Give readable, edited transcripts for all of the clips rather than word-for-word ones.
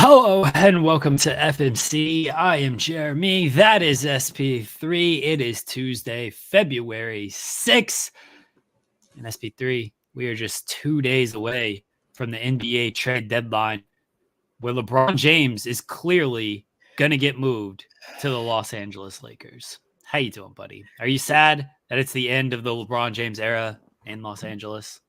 Hello and welcome to FMC. I am Jeremy. That is SP3. It is Tuesday, February 6th. And SP3, we are just 2 days away from the NBA trade deadline, where LeBron James is clearly going to get moved to the Los Angeles Lakers. How you doing, buddy? Are you sad that it's the end of the LeBron James era in Los Angeles?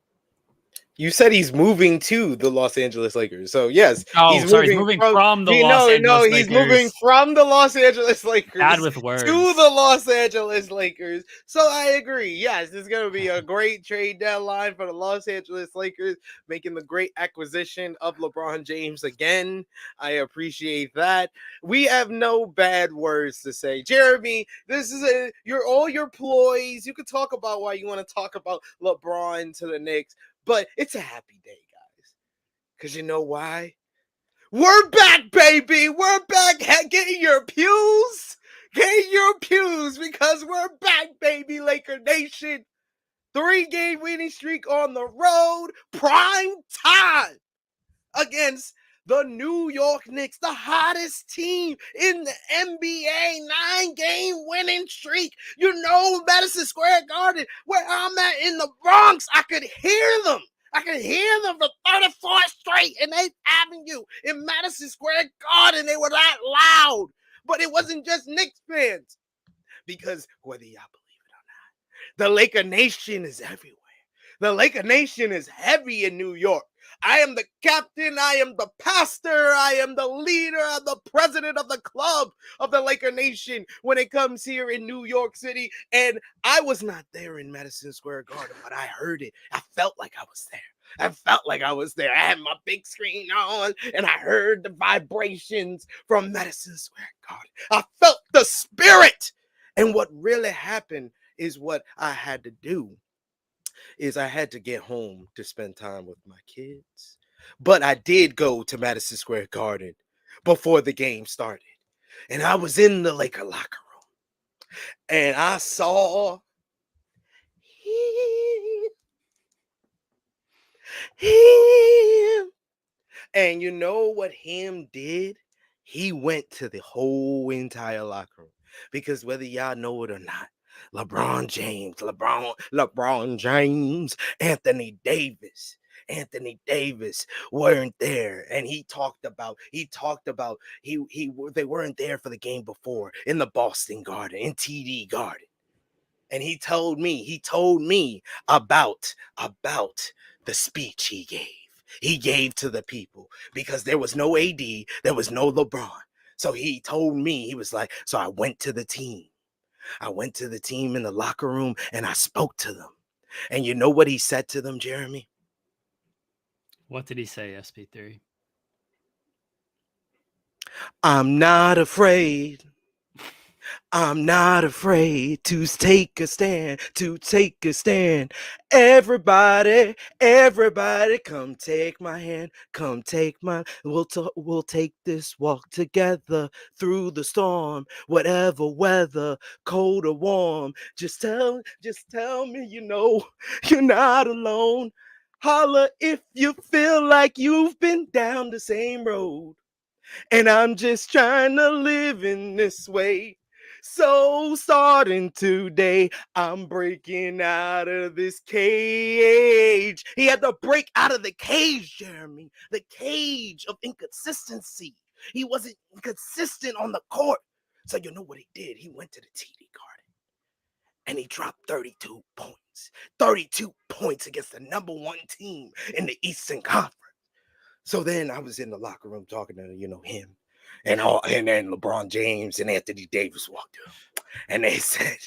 You said he's moving to the Los Angeles Lakers. So yes, Oh, he's sorry, he's moving from the he's Los Angeles moving Lakers. from the Los Angeles Bad Lakers with to words. the Los Angeles Lakers. So I agree. Yes, it's going to be a great trade deadline for the Los Angeles Lakers, making the great acquisition of LeBron James again. I appreciate that. We have no bad words to say. Jeremy, this is all your ploys. You can talk about why you want to talk about LeBron to the Knicks, but it's a happy day, guys. Because you know why? We're back, baby. We're back. Get your pews. Get your pews because we're back, baby. Laker Nation. 3-game winning streak on the road. Prime time against the New York Knicks, the hottest team in the NBA. 9-game winning streak. You know, Madison Square Garden, where I'm at in the Bronx, I could hear them. I could hear them for 34th Street and 8th Avenue in Madison Square Garden. They were that loud. But it wasn't just Knicks fans. Because whether y'all believe it or not, the Laker Nation is everywhere. The Laker Nation is heavy in New York. I am the captain. I am the pastor. I am the leader. I'm the president of the club of the Laker Nation when it comes here in New York City. And I was not there in Madison Square Garden, but I heard it. I felt like I was there. I had my big screen on and I heard the vibrations from Madison Square Garden. I felt the spirit. And what really happened is what I had to do. I had to get home to spend time with my kids. But I did go to Madison Square Garden before the game started. And I was in the Laker locker room. And I saw him. And you know what him did? He went to the whole entire locker room. Because whether y'all know it or not, LeBron James, Anthony Davis weren't there, and they weren't there for the game before in the Boston Garden, in TD Garden, and he told me about the speech he gave to the people because there was no AD, there was no LeBron. So he told me, he was like, so I went to the team in the locker room and I spoke to them. And you know what he said to them, Jeremy? What did he say, SP3? I'm not afraid. I'm not afraid to take a stand, Everybody, come take my hand, we'll take this walk together through the storm, whatever weather, cold or warm. Just tell me, you're not alone. Holla if you feel like you've been down the same road. And I'm just trying to live in this way. So starting today, I'm breaking out of this cage. He had to break out of the cage, Jeremy. The cage of inconsistency. He wasn't consistent on the court. So you know what he did? He went to the TD Garden and he dropped 32 points. 32 points against the number one team in the Eastern Conference. So then I was in the locker room talking to, him and then LeBron James and Anthony Davis walked in. And they said,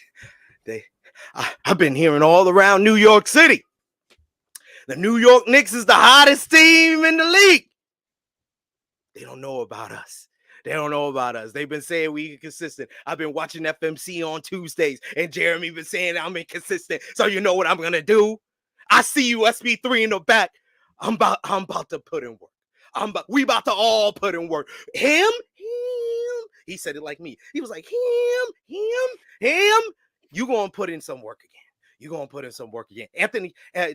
I've been hearing all around New York City. The New York Knicks is the hottest team in the league. They don't know about us. They've been saying we inconsistent. I've been watching FMC on Tuesdays, and Jeremy been saying I'm inconsistent. So you know what I'm gonna do? I see you, SP3 in the back. I'm about to put in work. We about to all put in work. Him. He said it like me. He was like, him. You gonna put in some work again. Anthony, AD,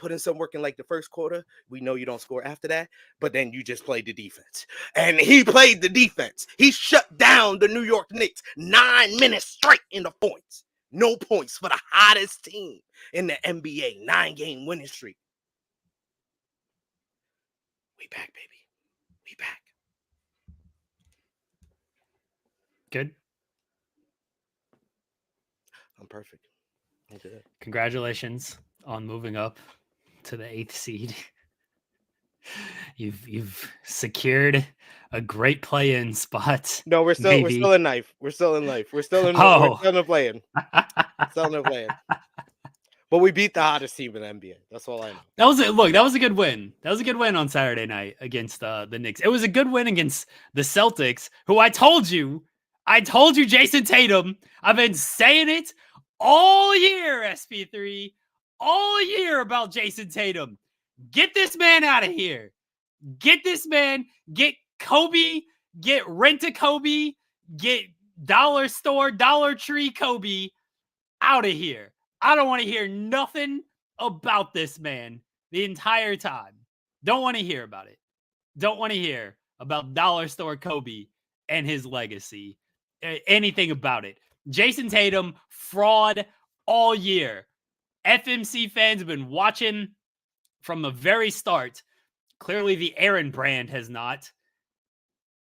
put in some work in like the first quarter. We know you don't score after that, but then you just played the defense. And he played the defense. He shut down the New York Knicks 9 minutes straight in the points. No points for the hottest team in the NBA. 9-game winning streak. We back, baby. We back. Good. I'm perfect. I'm good. Congratulations on moving up to the 8th seed. You've secured a great play-in spot. No, we're still in life. We're still in life. We're still in the playing. Still in the playing. But we beat the hottest team in the NBA. That's all I know. That was it. Look, that was a good win. That was a good win on Saturday night against the Knicks. It was a good win against the Celtics, who I told you, Jason Tatum. I've been saying it all year, SP3, all year about Jason Tatum. Get this man out of here. Get this man. Get Kobe. Get Rent-A-Kobe. Get Dollar Store, Dollar Tree Kobe out of here. I don't want to hear nothing about this man the entire time. Don't want to hear about it. Don't want to hear about Dollar Store Kobe and his legacy. Anything about it. Jason Tatum, fraud all year. FMC fans have been watching from the very start. Clearly the Aaron brand has not.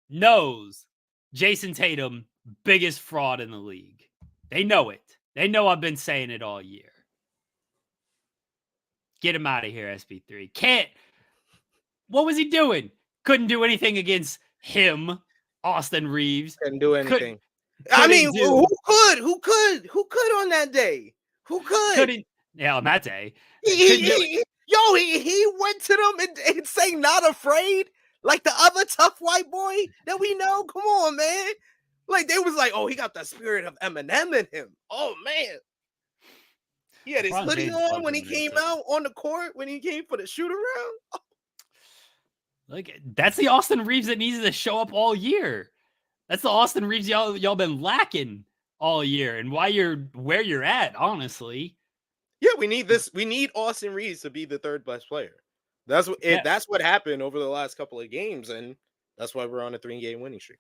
Knows Jason Tatum, biggest fraud in the league. They know it. They know I've been saying it all year. Get him out of here, SP3. Can't. What was he doing? Couldn't do anything against him, Austin Reeves. Couldn't do anything. I mean, who could on that day? Who could? Couldn't. Yeah, on that day. He went to them and saying not afraid, like the other tough white boy that we know. Come on, man. Like, they was like, oh, he got the spirit of Eminem in him. Oh, man. He had his hoodie on when he came out on the court, when he came for the shoot around. Oh. Like, that's the Austin Reeves that needs to show up all year. That's the Austin Reeves y'all been lacking all year, and why you're where you're at, honestly. Yeah, we need this. We need Austin Reeves to be the third best player. That's what happened over the last couple of games, and that's why we're on a 3-game winning streak.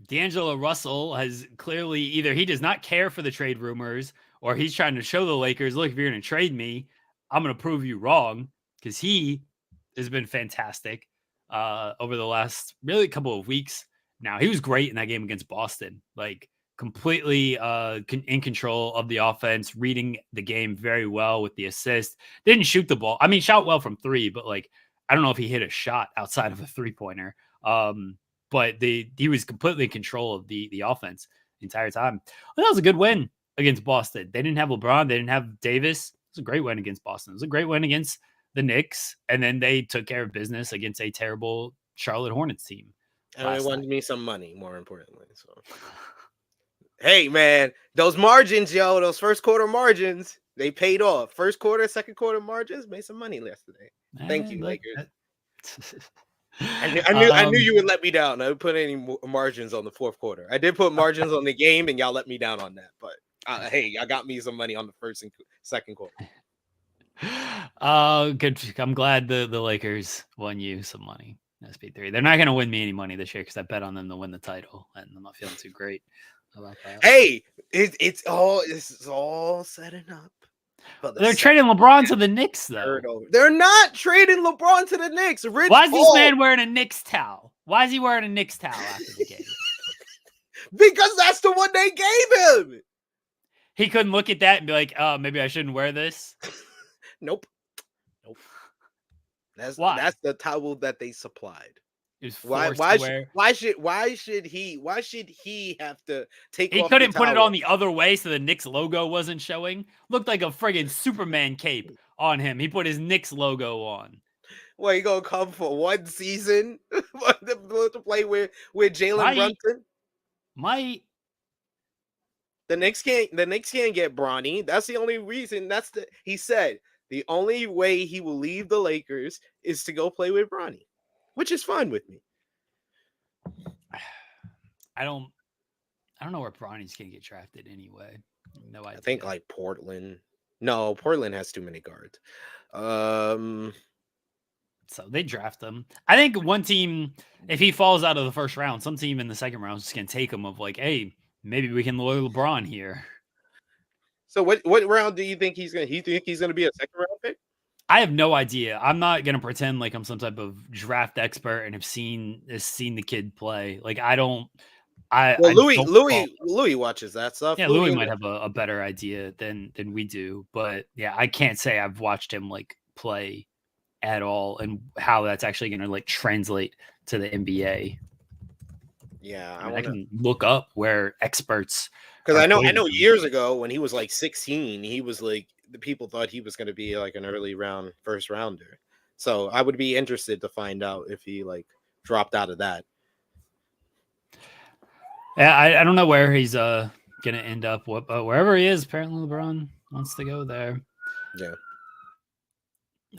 D'Angelo Russell has clearly either he does not care for the trade rumors, or he's trying to show the Lakers, look, if you're going to trade me, I'm going to prove you wrong, because he has been fantastic over the last really couple of weeks. Now, he was great in that game against Boston, like completely in control of the offense, reading the game very well with the assist. Didn't shoot the ball. I mean, shot well from 3, but like, I don't know if he hit a shot outside of a 3-pointer. But he was completely in control of the offense the entire time. Well, that was a good win against Boston. They didn't have LeBron. They didn't have Davis. It was a great win against Boston. It was a great win against the Knicks. And then they took care of business against a terrible Charlotte Hornets team. And they wanted me some money, more importantly. So, hey, man, those margins, those first quarter margins, they paid off. First quarter, second quarter margins made some money yesterday. Thank you, Lakers. I knew you would let me down. I would put any margins on the fourth quarter. I did put margins on the game, and y'all let me down on that. But hey, I got me some money on the first and second quarter. Good. I'm glad the Lakers won you some money. SP3. They're not going to win me any money this year because I bet on them to win the title, and I'm not feeling too great about that. Hey, this is all setting up. They're trading LeBron to the Knicks, though. They're not trading LeBron to the Knicks. Why is this man wearing a Knicks towel? Why is he wearing a Knicks towel after the game? Because that's the one they gave him. He couldn't look at that and be like, "Oh, maybe I shouldn't wear this." Nope. That's the towel that they supplied. Why should he have to take he off couldn't the put it towel? on the other way so the Knicks logo wasn't showing? Looked like a friggin' Superman cape on him. He put his Knicks logo on. Well, you gonna come for one season to play with Jalen Brunson? The Knicks can't get Bronny. That's the only reason. He said the only way he will leave the Lakers is to go play with Bronny, which is fine with me. I don't know where Bronny's gonna get drafted anyway. No idea. I think like Portland. No, Portland has too many guards. So they draft him. I think one team, if he falls out of the first round, some team in the second round is just gonna take him. Of like, hey, maybe we can lure LeBron here. So what round do you think he's gonna? You think he's gonna be a second round pick? I have no idea. I'm not gonna pretend like I'm some type of draft expert and have seen the kid play. Like I don't. Well, I don't recall. Louis watches that stuff. Yeah, Louis might have a better idea than we do, but yeah, I can't say I've watched him like play at all and how that's actually going to like translate to the NBA. Yeah, I can look up where experts, because I know years ago when he was like 16, he was like the people thought he was going to be like an early round first rounder. So I would be interested to find out if he like dropped out of that. Yeah, I don't know where he's gonna end up. But wherever he is, apparently LeBron wants to go there. Yeah,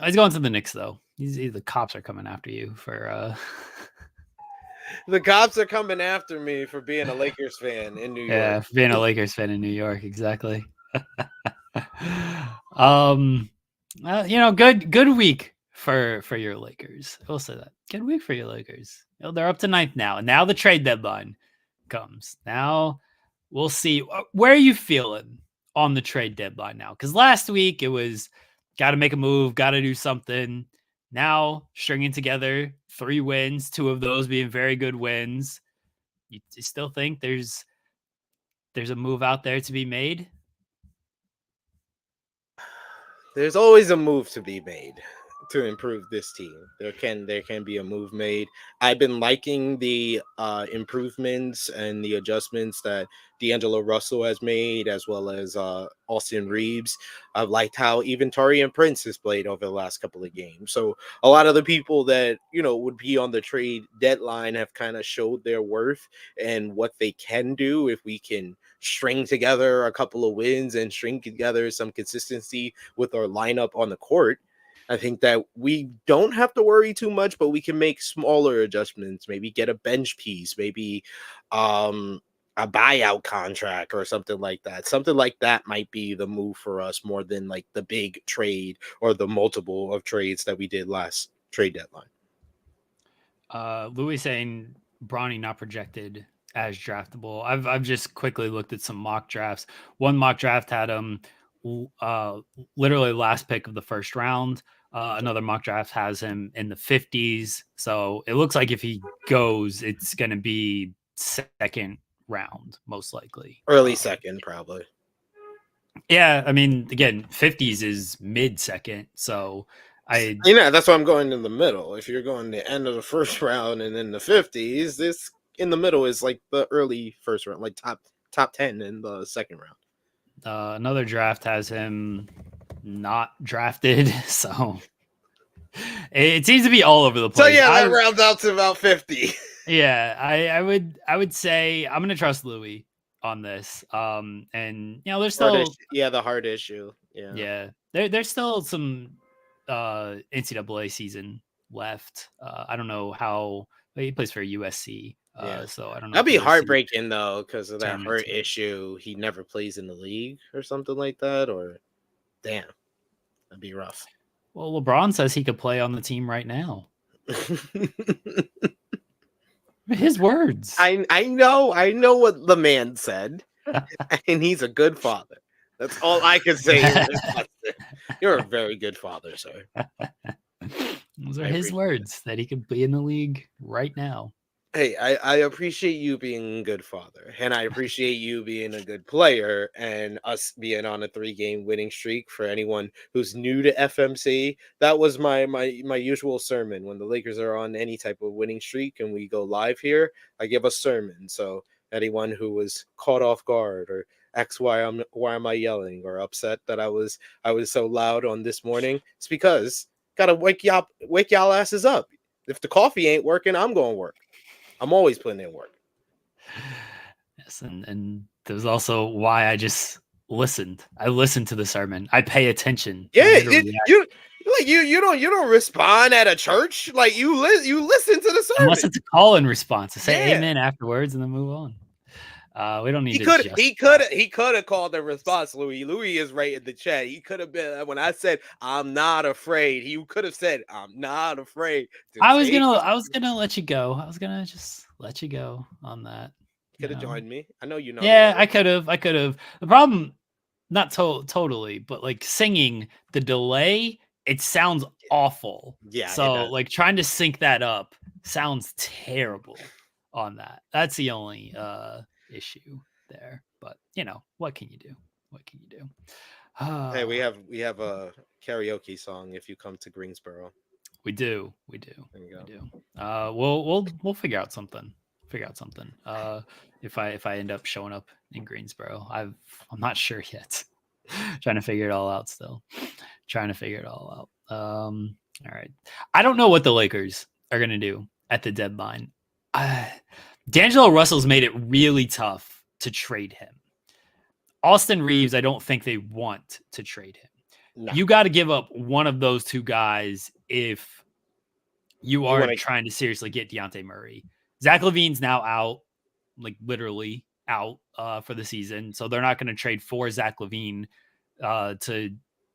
he's going to the Knicks though. The cops are coming after you for. The cops are coming after me for being a Lakers fan in New York. Yeah, for being a Lakers fan in New York, exactly. Good week for your Lakers. We'll say that. Good week for your Lakers. They're up to 9th now. And now the trade deadline comes. Now we'll see. Where are you feeling on the trade deadline now? Because last week it was got to make a move, got to do something. Now stringing together 3 wins, 2 of those being very good wins. You still think there's a move out there to be made? There's always a move to be made to improve this team. There can be a move made. I've been liking the improvements and the adjustments that D'Angelo Russell has made, as well as Austin Reeves. I've liked how even Taurean Prince has played over the last couple of games. So a lot of the people that would be on the trade deadline have kind of showed their worth and what they can do if we can string together a couple of wins and string together some consistency with our lineup on the court. I think that we don't have to worry too much, but we can make smaller adjustments, maybe get a bench piece, maybe a buyout contract or something like that. Something like that might be the move for us more than like the big trade or the multiple of trades that we did last trade deadline. Louis saying Bronny not projected as draftable. I've just quickly looked at some mock drafts. One mock draft had him literally last pick of the first round. Another mock draft has him in the 50s. So it looks like if he goes, it's going to be second round, most likely. Early second, probably. Yeah, I mean, again, 50s is mid-second. So that's why I'm going in the middle. If you're going the end of the first round and in the 50s, this in the middle is like the early first round, like top 10 in the second round. Another draft has him not drafted, so it seems to be all over the place. So yeah, that rounds out to about 50. Yeah, I would say I'm gonna trust Louis on this. And there's still the hard issue. Yeah. There's still some NCAA season left. I don't know how he plays for USC. So I don't know. That'd be heartbreaking though, because of that hurt issue. He never plays in the league or something like that. Or damn, that'd be rough. Well, LeBron says he could play on the team right now. His words. I know what the man said, and he's a good father. That's all I can say. You're a very good father, sir. Those are his words that he could be in the league right now. Hey, I appreciate you being a good father, and I appreciate you being a good player, and us being on a 3-game winning streak. For anyone who's new to FMC, that was my usual sermon when the Lakers are on any type of winning streak and we go live here. I give a sermon, so anyone who was caught off guard or asks why am I yelling or upset that I was so loud on this morning, it's because gotta wake y'all asses up. If the coffee ain't working, I'm going to work. I'm always putting in work. Yes, and there's also why I just listened. I listened to the sermon. I pay attention. Yeah, you don't respond at a church. Like you listen to the sermon. Unless it's a call in response. I say amen afterwards and then move We don't need He to could just. he could have called a response, Louis. Louis is right in the chat. He could have been when I said I'm not afraid. He could have said I'm not afraid to I was take. gonna let you go. I was gonna just let you go on that. Could have joined me. I know you know. Yeah, I could have. The problem, not totally, but like singing the delay, it sounds awful. Yeah, it So does. like trying to sync that up sounds terrible on that. That's the only issue there. But what can you do? What can you do? Hey, we have a karaoke song if you come to Greensboro. We do. There you go. We do. We'll figure out something. If I end up showing up in Greensboro, I'm not sure yet. Trying to figure it all out still. All right. I don't know what the Lakers are gonna do at the deadline. D'Angelo Russell's made it really tough to trade him. Austin Reeves, I don't think they want to trade him. No. You got to give up one of those two guys if you are trying to seriously get Dejounte Murray. Zach LaVine's now out, like literally out for the season. So they're not going to trade for Zach LaVine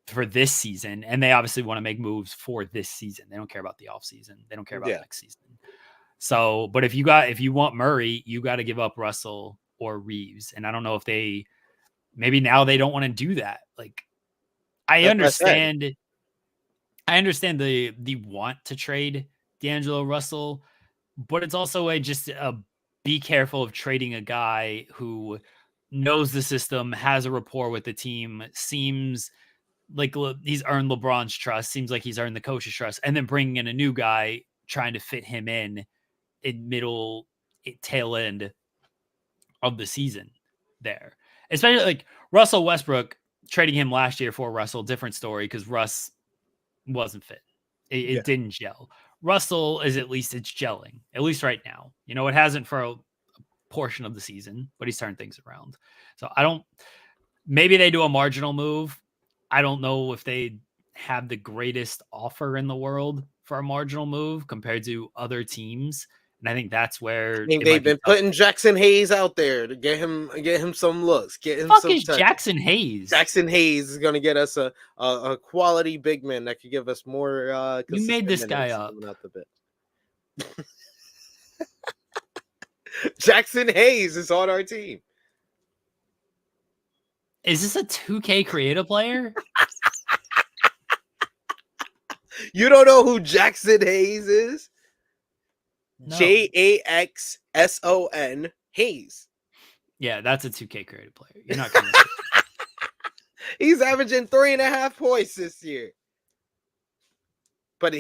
for this season. And they obviously want to make moves for this season. They don't care about the offseason. They don't care about next season. So, but if you want Murray, you got to give up Russell or Reeves. And I don't know if maybe now they don't want to do that. Like, I understand the want to trade D'Angelo Russell, but it's also just be careful of trading a guy who knows the system, has a rapport with the team, seems like he's earned LeBron's trust, seems like he's earned the coach's trust, and then bringing in a new guy, trying to fit him in tail end of the season there. Especially like Russell Westbrook, trading him last year for Russell, different story because Russ wasn't fit. It didn't gel. Russell is it's gelling, at least right now. It hasn't for a portion of the season, but he's turned things around. So maybe they do a marginal move. I don't know if they have the greatest offer in the world for a marginal move compared to other teams. And I think that's where they've been putting Jackson Hayes out there to get him some looks. Get him some touches. Jackson Hayes. Jackson Hayes is going to get us a quality big man that could give us more. You made this guy up. Out the bit. Jackson Hayes is on our team. Is this a 2K creative player? You don't know who Jackson Hayes is? No. Jackson Hayes. Yeah, that's a 2K creative player. You're not going to. He's averaging 3.5 points this year. But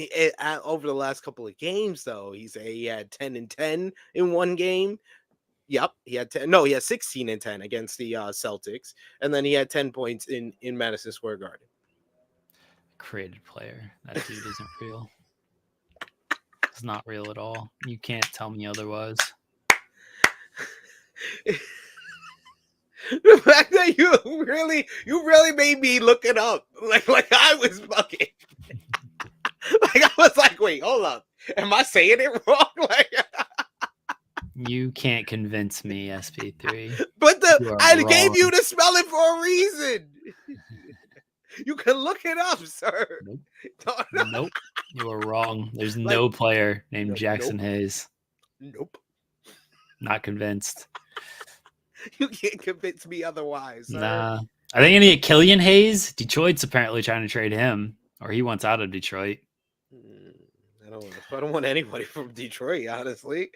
over the last couple of games, though, he had 10 and 10 in one game. Yep, he had 10. No, he had 16 and 10 against the Celtics, and then he had 10 points in Madison Square Garden. Created player. That dude isn't real. It's not real at all. You can't tell me otherwise. The fact that you really made me look it up, like I was bugging. Like I was like, wait, hold up, am I saying it wrong? Like, you can't convince me, SP3. But I gave you to smell it for a reason. You can look it up, sir. Nope. Nope. You are wrong. There's no player named Jackson Hayes. Nope. Not convinced. You can't convince me otherwise. Sir. Nah. I think any Killian Hayes, Detroit's apparently trying to trade him, or he wants out of Detroit. I don't want anybody from Detroit, honestly.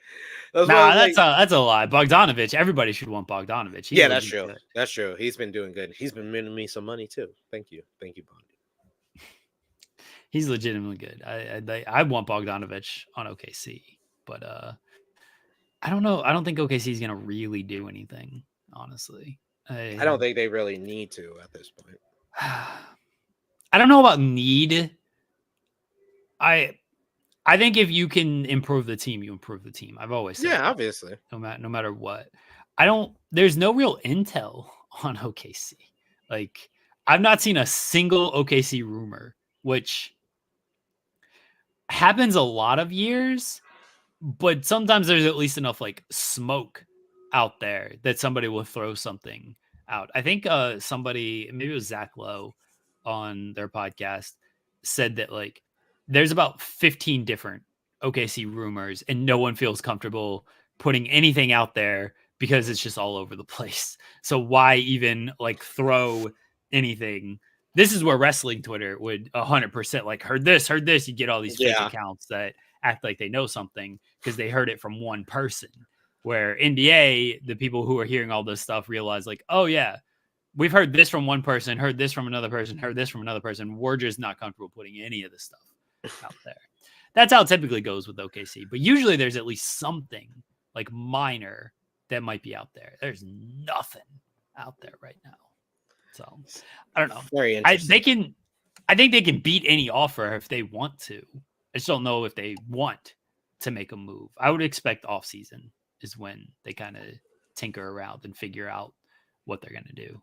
That's a lie. Bogdanovich, everybody should want Bogdanovich. That's true. Good. That's true. He's been doing good. He's been winning me some money too. Thank you, Bondi. He's legitimately good. I want Bogdanovich on OKC, but I don't know. I don't think OKC is gonna really do anything. Honestly, I don't think they really need to at this point. I don't know about need. I think if you can improve the team, you improve the team. I've always said that, obviously. No matter what. There's no real intel on OKC. Like, I've not seen a single OKC rumor, which happens a lot of years, but sometimes there's at least enough like smoke out there that somebody will throw something out. I think somebody, maybe it was Zach Lowe on their podcast, said that like there's about 15 different OKC rumors and no one feels comfortable putting anything out there because it's just all over the place. So why even like throw anything? This is where wrestling Twitter would 100% like heard this. You get all these fake accounts that act like they know something because they heard it from one person. Where NBA, the people who are hearing all this stuff realize like, oh yeah, we've heard this from one person, heard this from another person, heard this from another person. We're just not comfortable putting any of this stuff out there. That's how it typically goes with OKC. But usually there's at least something like minor that might be out there. There's nothing out there right now. So I don't know. Very interesting. I think they can beat any offer if they want to. I just don't know if they want to make a move. I would expect off season is when they kind of tinker around and figure out what they're going to do.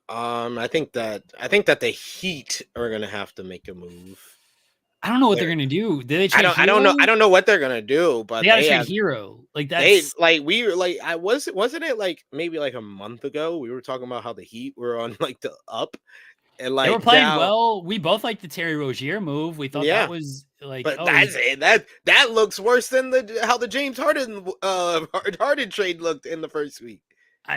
I think that the Heat are going to have to make a move. I don't know what they're going to do. Did they trade I don't know. I don't know what they're going to do, but they got to trade Hero. Like that's wasn't it like maybe like a month ago we were talking about how the Heat were on like the up. And like they were playing well. We both liked the Terry Rozier move. We thought that was like, but that's it. That looks worse than how the James Harden trade looked in the first week.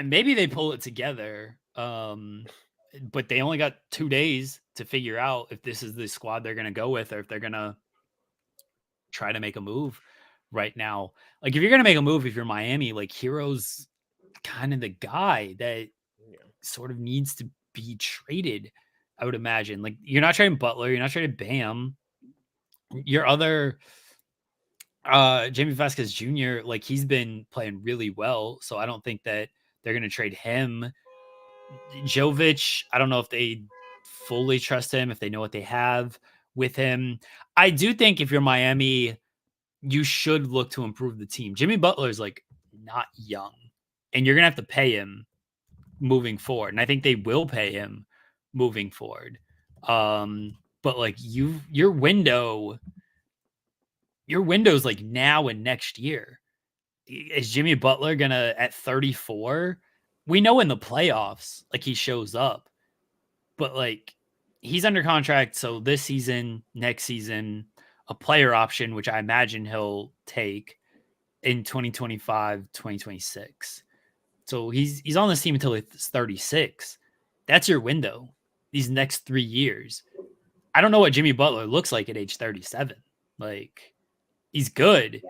Maybe they pull it together, but they only got 2 days to figure out if this is the squad they're going to go with or if they're going to try to make a move right now. Like if you're going to make a move, if you're Miami, like Hero's kind of the guy that sort of needs to be traded. I would imagine like you're not trading Butler, you're not trading Bam. Your other Jamie Vasquez Jr., like he's been playing really well. So I don't think that they're going to trade him. Jovic, I don't know if they fully trust him, if they know what they have with him. I do think if you're Miami, you should look to improve the team. Jimmy Butler is like not young and you're going to have to pay him moving forward. And I think they will pay him moving forward. But like your window's like now and next year. Is Jimmy Butler gonna at 34? We know in the playoffs, like he shows up, but like he's under contract. So this season, next season, a player option, which I imagine he'll take in 2025, 2026. So he's on this team until he's 36. That's your window. These next 3 years. I don't know what Jimmy Butler looks like at age 37. Like he's good,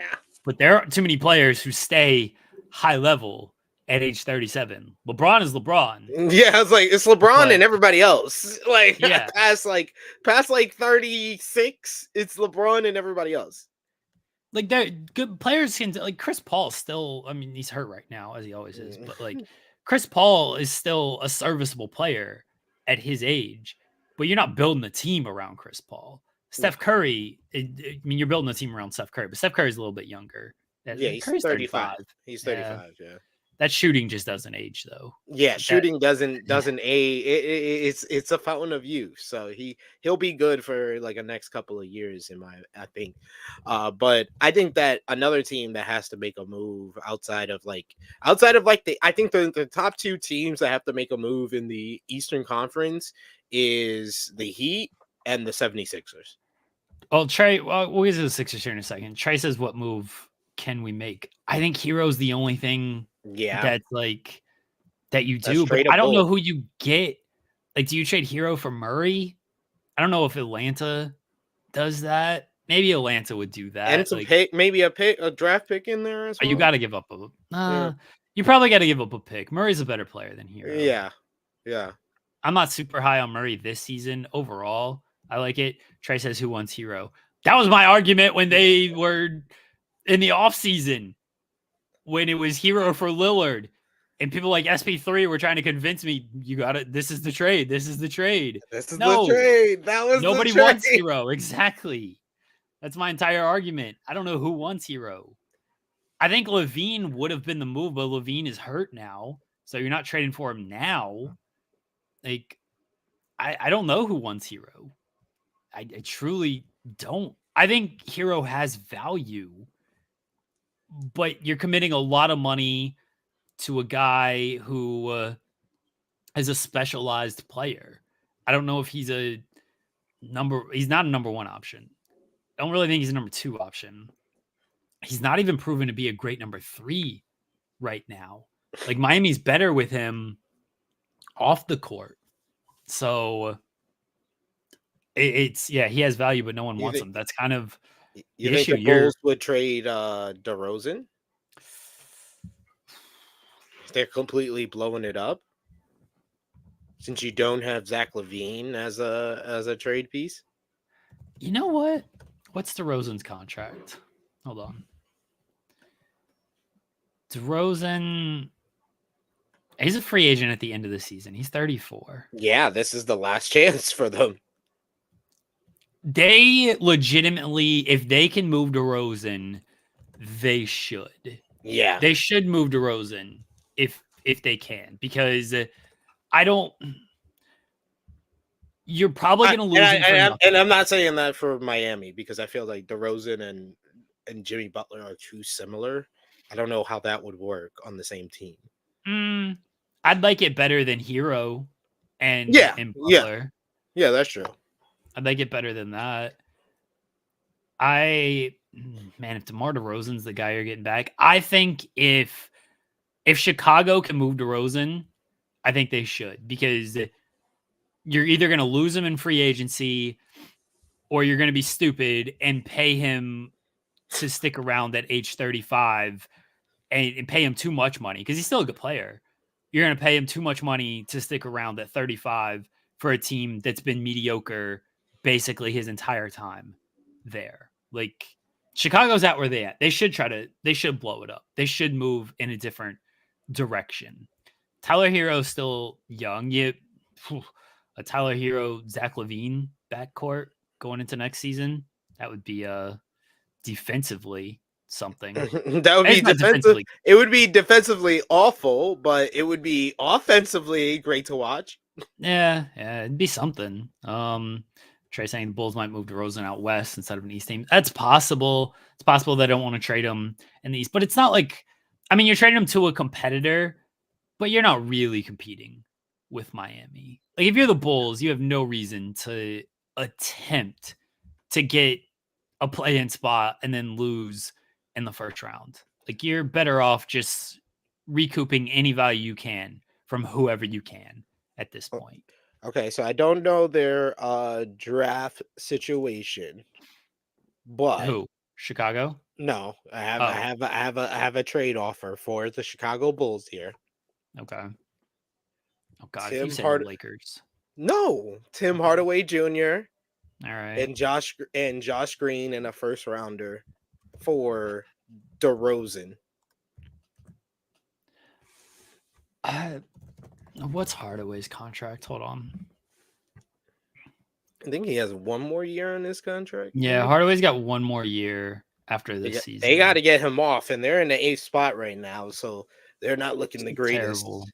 but there are too many players who stay high level at age 37. LeBron is LeBron. Yeah, it's like it's LeBron and everybody else. Like past 36, it's LeBron and everybody else. Like they're good players can like Chris Paul still, I mean, he's hurt right now as he always is, but like Chris Paul is still a serviceable player at his age, but you're not building a team around Chris Paul. Steph Curry, I mean, you're building a team around Steph Curry, but Steph Curry's a little bit younger. Yeah, he's Curry's 35. He's 35, yeah. That shooting just doesn't age though. Yeah, shooting doesn't age. It's a fountain of youth. So he'll be good for like a next couple of years I think. But I think that another team that has to make a move outside of I think the top two teams that have to make a move in the Eastern Conference is the Heat and the 76ers. Well, Trey, we'll get to the Sixers here in a second. Trey says, what move can we make? I think Hero's the only thing that's like that you do, but I don't know who you get. Like, do you trade Hero for Murray? I don't know if Atlanta does that. Maybe Atlanta would do that. And some pick, maybe a draft pick in there as well. You got to give up you probably got to give up a pick. Murray's a better player than Hero. Yeah. I'm not super high on Murray this season overall. I like it. Trey says, who wants Hero? That was my argument when they were in the offseason, when it was Hero for Lillard. And people like SP3 were trying to convince me, you got it. This is the trade. This is the trade. This is the trade. That was nobody wants Hero. Exactly. That's my entire argument. I don't know who wants Hero. I think Levine would have been the move, but Levine is hurt now. So you're not trading for him now. Like, I don't know who wants Hero. I truly don't. I think Hero has value. but you're committing a lot of money to a guy who is a specialized player. I don't know if he's a he's not a number one option. I don't really think he's a number two option. He's not even proven to be a great number three right now. Like Miami's better with him off the court. So it's he has value, but no one wants him. That's kind of you the think issue. the Bulls would trade DeRozan? They're completely blowing it up since you don't have Zach LaVine as a trade piece. You know what? What's DeRozan's contract? Hold on. DeRozan, he's a free agent at the end of the season. He's 34. Yeah, this is the last chance for them. They legitimately, if they can move DeRozan, they should. Yeah. They should move DeRozan if they can, because I don't. You're probably going to lose him. And I'm not saying that for Miami because I feel like DeRozan and Jimmy Butler are too similar. I don't know how that would work on the same team. I'd like it better than Hero and Butler. Yeah, that's true. I'd like it better than that. If DeMar DeRozan's the guy you're getting back, I think if Chicago can move DeRozan, I think they should, because you're either going to lose him in free agency or you're going to be stupid and pay him to stick around at age 35 and pay him too much money, because he's still a good player. You're going to pay him too much money to stick around at 35 for a team that's been mediocre basically his entire time there. Like, Chicago's at where they at. They should blow it up. They should move in a different direction. Tyler Hero's still young. A Tyler Hero, Zach LaVine backcourt going into next season, that would be defensively something. That would be defensively. It would be defensively awful, but it would be offensively great to watch. Yeah, it'd be something. Trey saying the Bulls might move DeRozan out west instead of an East team. That's possible. It's possible they don't want to trade him in the East, but it's not like, you're trading him to a competitor, but you're not really competing with Miami. Like, if you're the Bulls, you have no reason to attempt to get a play-in spot and then lose in the first round. Like, you're better off just recouping any value you can from whoever you can at this point. Okay, so I don't know their draft situation, but who? Chicago? No, I have a trade offer for the Chicago Bulls here. Okay. Oh God, you said Lakers. No, Tim Hardaway Jr. All right, and Josh Green and a first rounder for DeRozan. What's Hardaway's contract? Hold on. I think he has one more year on his contract. Yeah, Hardaway's got one more year after this season. They got to get him off, and they're in the 8th spot right now, so they're not looking the greatest. Terrible.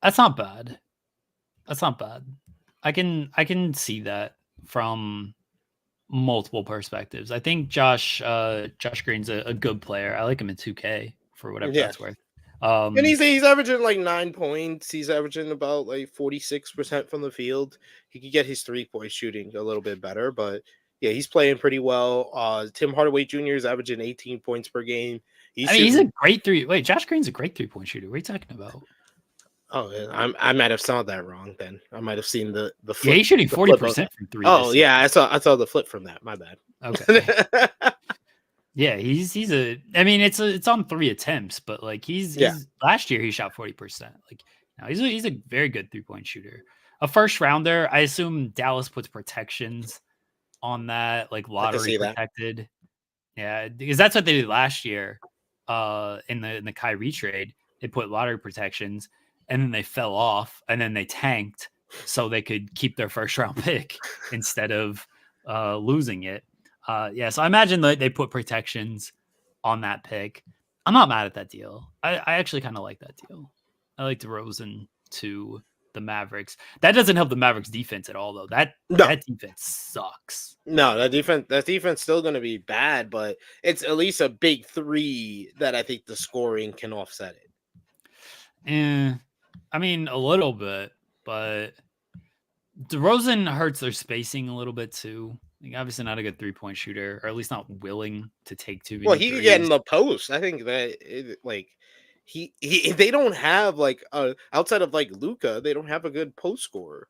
That's not bad. I can see that from multiple perspectives. I think Josh Green's a good player. I like him in 2K for whatever that's worth. And he's averaging like 9 points. He's averaging about like 46% from the field. He could get his 3-point shooting a little bit better, but yeah, he's playing pretty well. Tim Hardaway Jr. is averaging 18 points per game. He's a great Josh Green's a great 3-point shooter. What are you talking about? Oh, I might have saw that wrong then. I might have seen the flip. Yeah, he's shooting 40% from 3. Oh, yeah, I saw the flip from that. My bad. Okay. Yeah, it's on 3 attempts, but like he's last year he shot 40%. Like, now he's a very good 3-point shooter. A first rounder, I assume Dallas puts protections on that, like lottery protected. Yeah, because that's what they did last year. In the Kyrie trade, they put lottery protections, and then they fell off, and then they tanked so they could keep their first round pick instead of losing it. So I imagine that they put protections on that pick. I'm not mad at that deal. I actually kind of like that deal. I like DeRozan to the Mavericks. That doesn't help the Mavericks defense at all, though. That defense sucks. No, that defense still going to be bad, but it's at least a big three that I think the scoring can offset it. I mean, a little bit, but DeRozan hurts their spacing a little bit too. Like, obviously not a good 3-point shooter, or at least not willing to take too many. Well, he could get in the post. I think that they don't have like outside of like Luka, they don't have a good post scorer.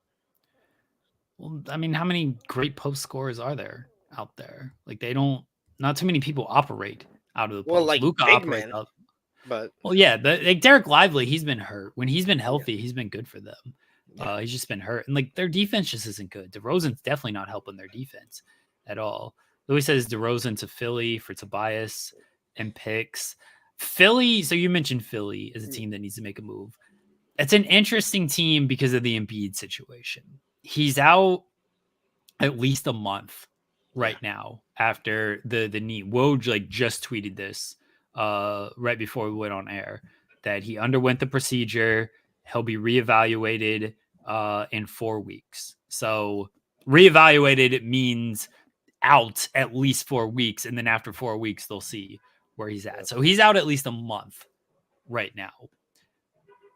Well, I mean, how many great post scorers are there out there? Like, they don't. Not too many people operate out of the post. Well, like Luka operates up. But yeah, like Derek Lively, he's been hurt. When he's been healthy, he's been good for them. He's just been hurt, and like their defense just isn't good. DeRozan's definitely not helping their defense at all. Louis says DeRozan to Philly for Tobias and picks. Philly. So you mentioned Philly as a team that needs to make a move. It's an interesting team because of the Embiid situation. He's out at least a month right now after the knee. Woj like just tweeted this right before we went on air that he underwent the procedure. He'll be reevaluated in 4 weeks. So reevaluated means out at least 4 weeks, and then after 4 weeks they'll see where he's at. So he's out at least a month right now.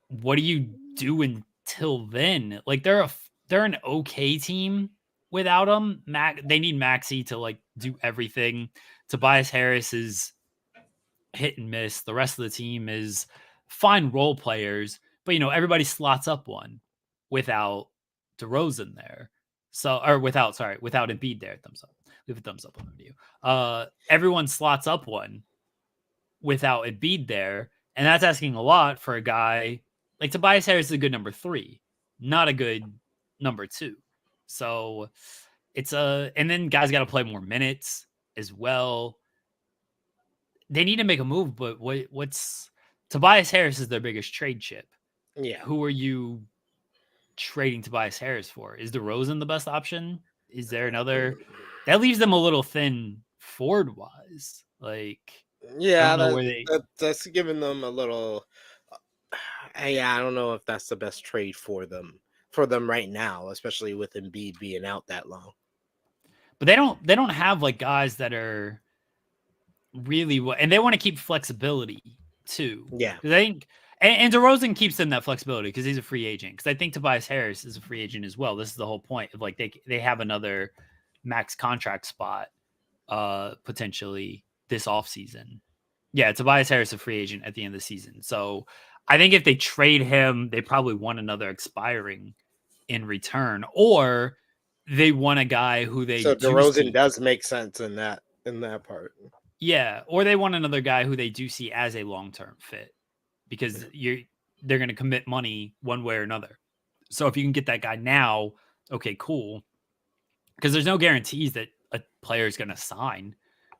What do you do until then? Like they're an okay team without him. They need Maxey to like do everything. Tobias Harris is hit and miss. The rest of the team is fine role players, but everybody slots up one without DeRozan there. So, or without Embiid there. Thumbs up. Leave a thumbs up on the video. Everyone slots up one without Embiid there, and that's asking a lot for a guy like Tobias Harris is a good number 3, not a good number 2. So and then guys got to play more minutes as well. They need to make a move, but what's Tobias Harris is their biggest trade chip. Yeah. Who are you trading Tobias Harris for? Is DeRozan the best option? Is there another? That leaves them a little thin forward wise. Like, yeah, that's giving them a little. I don't know if that's the best trade for them right now, especially with Embiid being out that long. But they don't have like guys that are really and they want to keep flexibility too. Yeah, because I think and DeRozan keeps them that flexibility because he's a free agent. Because I think Tobias Harris is a free agent as well. This is the whole point of like they have another max contract spot potentially this offseason. Yeah, Tobias Harris a free agent at the end of the season. So I think if they trade him, they probably want another expiring in return, or they want a guy who they. So DeRozan does make sense in that part. Yeah, or they want another guy who they do see as a long-term fit because they're going to commit money one way or another. So if you can get that guy now, okay, cool. Because there's no guarantees that a player is going to sign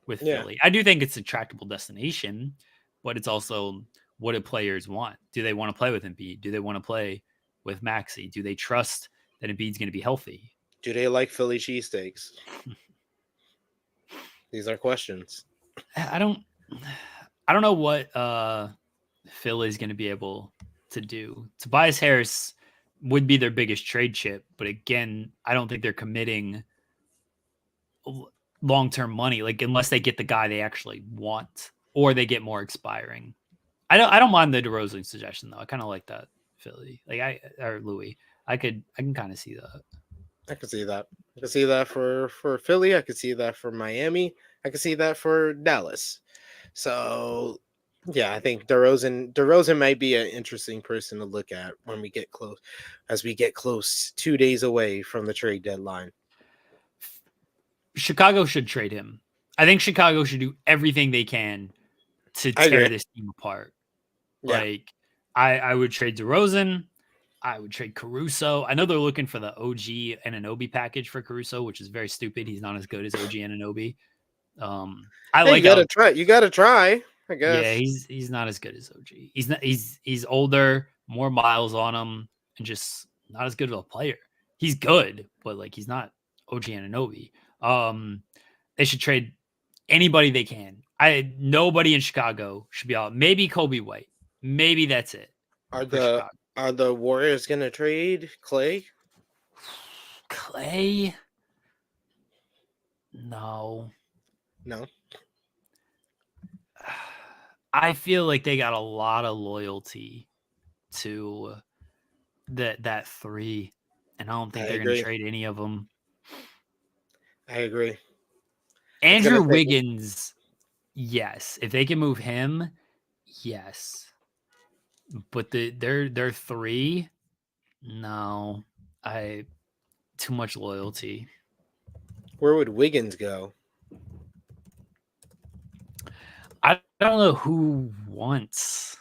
with Philly. I do think it's a tractable destination, but it's also what do players want? Do they want to play with Embiid? Do they want to play with Maxey? Do they trust that Embiid's going to be healthy? Do they like Philly cheesesteaks? These are questions. I don't know what Philly's going to be able to do. Tobias Harris would be their biggest trade chip, but again, I don't think they're committing long-term money, like unless they get the guy they actually want or they get more expiring. I don't mind the DeRozan suggestion though. I kind of like that Philly, or Louis. I can kind of see that. I can see that. I can see that for Philly. I could see that for Miami. I could see that for Dallas. So, yeah, I think DeRozan might be an interesting person to look at when we get close, as we get close 2 days away from the trade deadline. Chicago should trade him. I think Chicago should do everything they can to tear this team apart. Yeah. Like, I would trade DeRozan. I would trade Caruso. I know they're looking for the OG Anunoby package for Caruso, which is very stupid. He's not as good as OG Anunoby. You gotta try. I guess. Yeah, he's not as good as OG. He's older, more miles on him, and just not as good of a player. He's good, but like he's not OG Anunoby. They should trade anybody they can. Nobody in Chicago should be out. Maybe Kobe White. Maybe that's it. Are the Are the Warriors gonna trade Clay? Clay? No. No. I feel like they got a lot of loyalty to that three, and I don't think I they're going to agree. trade any of them. I agree. It's Andrew gonna take. Wiggins, yes. If they can move him, yes. But their three, no. Too much loyalty. Where would Wiggins go? I don't know who wants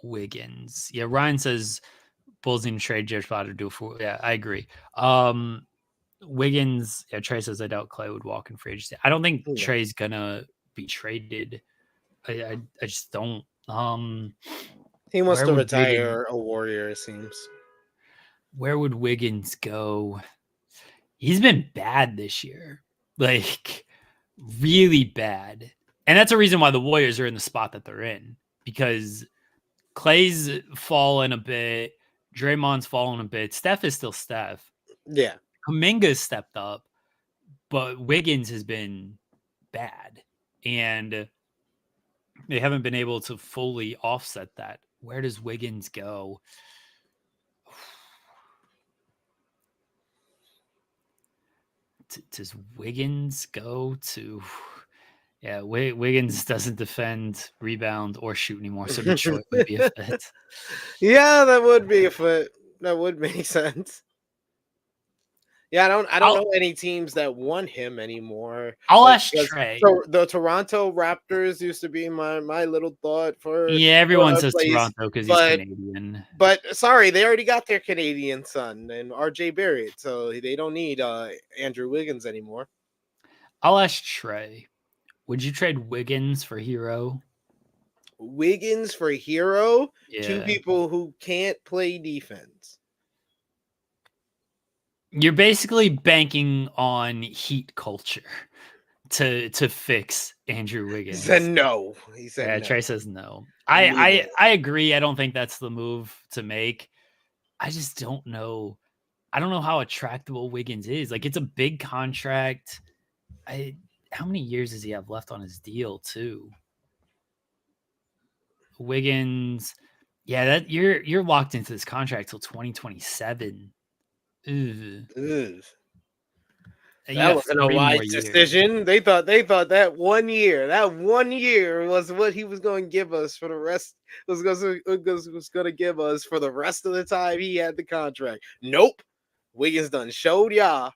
Wiggins. Yeah, Ryan says Bulls need to trade Josh Potter to do for. Yeah, I agree. Wiggins, yeah, Trey says I doubt Clay would walk in free agency. I don't think No. Trey's gonna be traded. I just don't. He wants Where to would Wiggins? retire a Warrior, it seems. Where would Wiggins go? He's been bad this year, like really bad, and that's a reason why the Warriors are in the spot that they're in, because Clay's fallen a bit, Draymond's fallen a bit, Steph is still Steph, Yeah. Kuminga's stepped up, but Wiggins has been bad, and they haven't been able to fully offset that. Where does Wiggins go? Does Wiggins go to? Yeah, Wiggins doesn't defend, rebound, or shoot anymore, so Detroit would be a fit. Yeah, that would be a fit. That would make sense. Yeah, I don't know any teams that want him anymore. I'll Like, ask Trey. so the Toronto Raptors used to be my little thought for Yeah, everyone says place, Toronto because he's Canadian. But sorry, they already got their Canadian son and RJ Barrett, so they don't need Andrew Wiggins anymore. I'll ask Trey. Would you trade Wiggins for Hero? Wiggins for Hero? Yeah. Two people who can't play defense. You're basically banking on Heat culture to fix Andrew Wiggins. He said no. He said yeah, no. Trey says no. I agree. I don't think that's the move to make. I just don't know. I don't know how attractable Wiggins is. Like, it's a big contract. How many years does he have left on his deal too? Wiggins, yeah, that you're locked into this contract till 2027. Ugh. That wasn't a wise decision. They thought that 1 year was what he was going to give us for the rest. Was going to give us for the rest of the time he had the contract. Nope, Wiggins done showed y'all.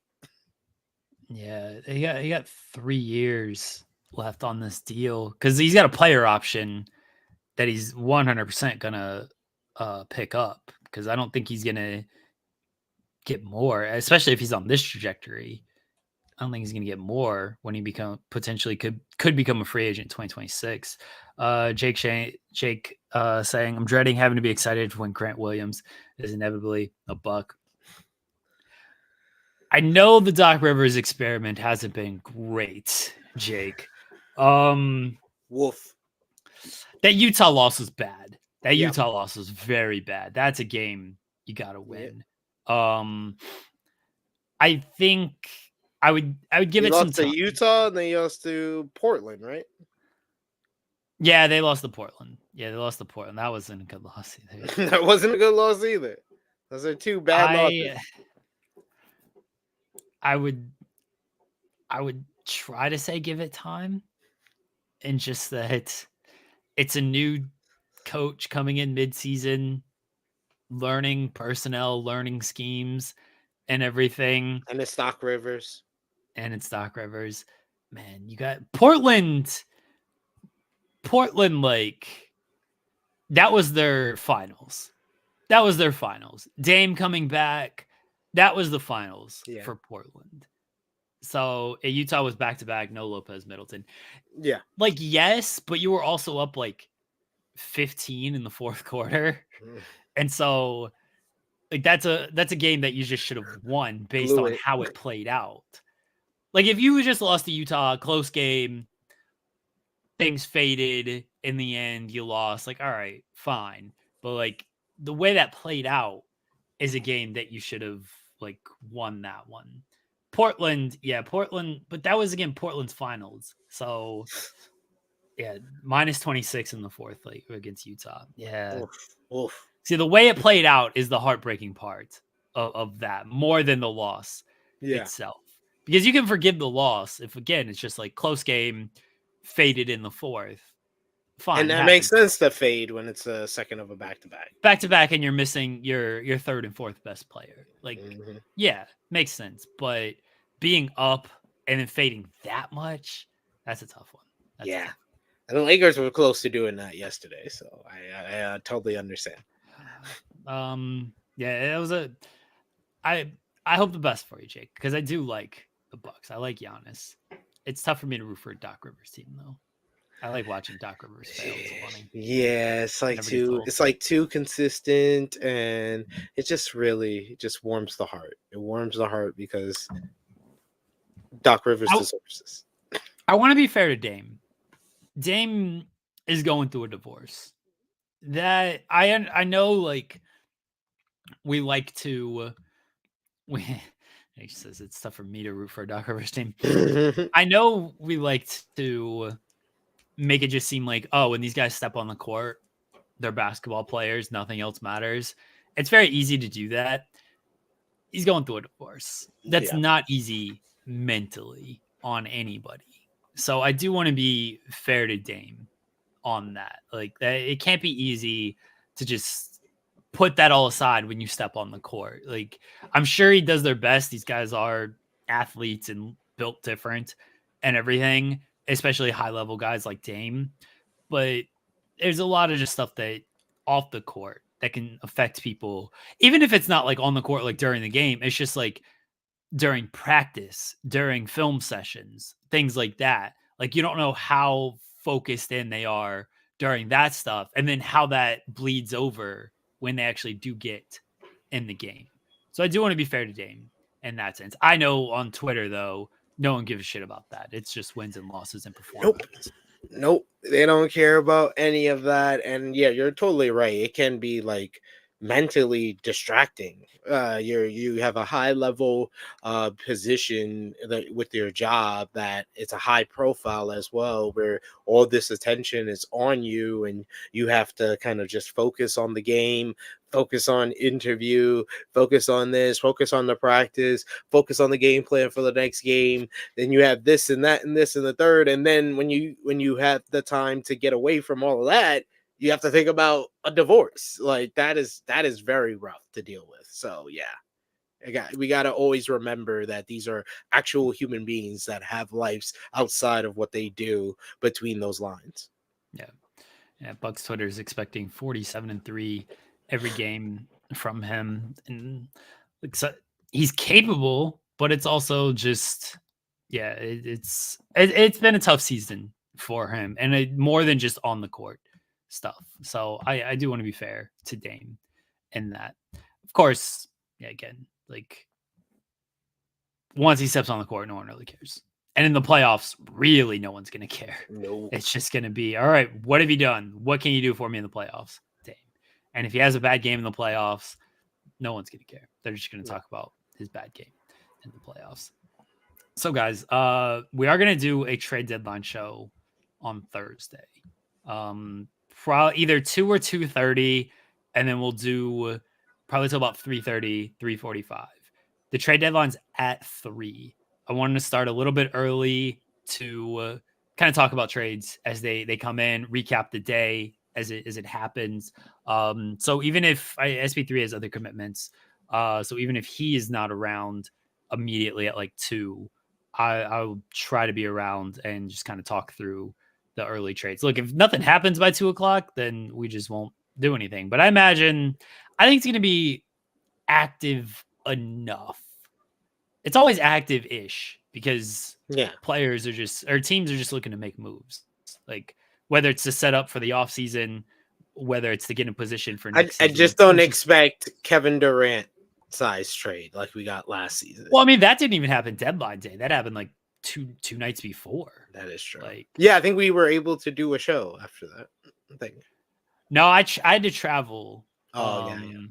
Yeah, he got 3 years left on this deal because he's got a player option that he's 100% gonna pick up, because I don't think he's gonna get more, especially if he's on this trajectory. I don't think he's going to get more when he potentially could become a free agent in 2026. Jake saying, I'm dreading having to be excited when Grant Williams is inevitably a Buck. I know the Doc Rivers experiment hasn't been great, Jake. Wolf. That Utah loss was bad. Utah loss was very bad. That's a game you got to win. Yeah. I think I would give it some time. They lost to Utah and they lost to Portland, right? Yeah, they lost to Portland. That wasn't a good loss either. That wasn't a good loss either. Those are two bad losses. I would try to say give it time, and just that it's a new coach coming in mid-season, learning personnel, learning schemes, and everything. And it's Doc Rivers. Man, you got Portland, like, that was their finals. Dame coming back. That was the finals for Portland. So Utah was back-to-back, no Lopez Middleton. Yeah. Like, yes, but you were also up like 15 in the fourth quarter. And so, like, that's a game that you just should have won based on how it played out. Like, if you just lost to Utah, close game, things faded in the end, you lost, like, all right, fine. But, like, the way that played out is a game that you should have like won that one. Portland, but that was again Portland's finals. So yeah, minus 26 in the fourth, like against Utah. Yeah. Oof. See, the way it played out is the heartbreaking part of that, more than the loss itself. Because you can forgive the loss if, again, it's just like close game, faded in the fourth. Fine. And that makes sense to fade when it's a second of a back-to-back. Back-to-back, and you're missing your third and fourth best player. Like, yeah, makes sense. But being up and then fading that much, that's a tough one. And the Lakers were close to doing that yesterday, so I totally understand. Yeah, it was I hope the best for you, Jake, because I do like the Bucks. I like Giannis. It's tough for me to root for a Doc Rivers team, though. I like watching Doc Rivers fail. It's funny. Yeah, it's like too consistent, and it just really warms the heart. It warms the heart because Doc Rivers deserves this. I want to be fair to Dame. Dame is going through a divorce. That I know, like we like to. He says it's tough for me to root for a Doc Rivers team. I know we like to make it just seem like, oh, when these guys step on the court, they're basketball players. Nothing else matters. It's very easy to do that. He's going through a divorce. That's not easy mentally on anybody. So I do want to be fair to Dame on that. Like, it can't be easy to just put that all aside when you step on the court. Like, I'm sure he does their best. These guys are athletes and built different and everything, especially high level guys like Dame. But there's a lot of just stuff that off the court that can affect people, even if it's not like on the court, like during the game. It's just like during practice, during film sessions, things like that. Like, you don't know how focused in they are during that stuff, and then how that bleeds over when they actually do get in the game. So I do want to be fair to Dame in that sense. I know on Twitter, though, no one gives a shit about that. It's just wins and losses and performance. Nope. They don't care about any of that. And yeah, you're totally right. It can be like mentally distracting. You have a high level position with your job that it's a high profile as well, where all this attention is on you, and you have to kind of just focus on the game, focus on interview, focus on this, focus on the practice, focus on the game plan for the next game. Then you have this and that and this and the third, and then when you have the time to get away from all of that, you have to think about a divorce. Like, that is very rough to deal with. So yeah, we got to always remember that these are actual human beings that have lives outside of what they do between those lines. Yeah. Bucks Twitter is expecting 47-3 every game from him, and so he's capable, but it's also just it's been a tough season for him, and more than just on the court stuff. So I do want to be fair to Dame in that. Of course, again, like once he steps on the court, no one really cares. And in the playoffs, really no one's going to care. No. It's just going to be, all right, what have you done? What can you do for me in the playoffs, Dame? And if he has a bad game in the playoffs, no one's going to care. They're just going to talk about his bad game in the playoffs. So, guys, we are going to do a trade deadline show on Thursday. Either 2 or 2:30, and then we'll do probably till about 3:30, 3:45. The trade deadline's at 3. I wanted to start a little bit early to kind of talk about trades as they come in, recap the day as it happens. So even if SP3 has other commitments, so even if he is not around immediately at like 2, I'll try to be around and just kind of talk through the early trades. Look, if nothing happens by 2:00, then we just won't do anything. But I think it's going to be active enough. It's always active-ish because players are teams are just looking to make moves. Like, whether it's to set up for the offseason, whether it's to get in position for next season. I just don't expect Kevin Durant size trade like we got last season. Well, I mean, that didn't even happen deadline day. That happened like two nights before. That is true. Like, I think we were able to do a show after that. I think. No, I had to travel Oh yeah.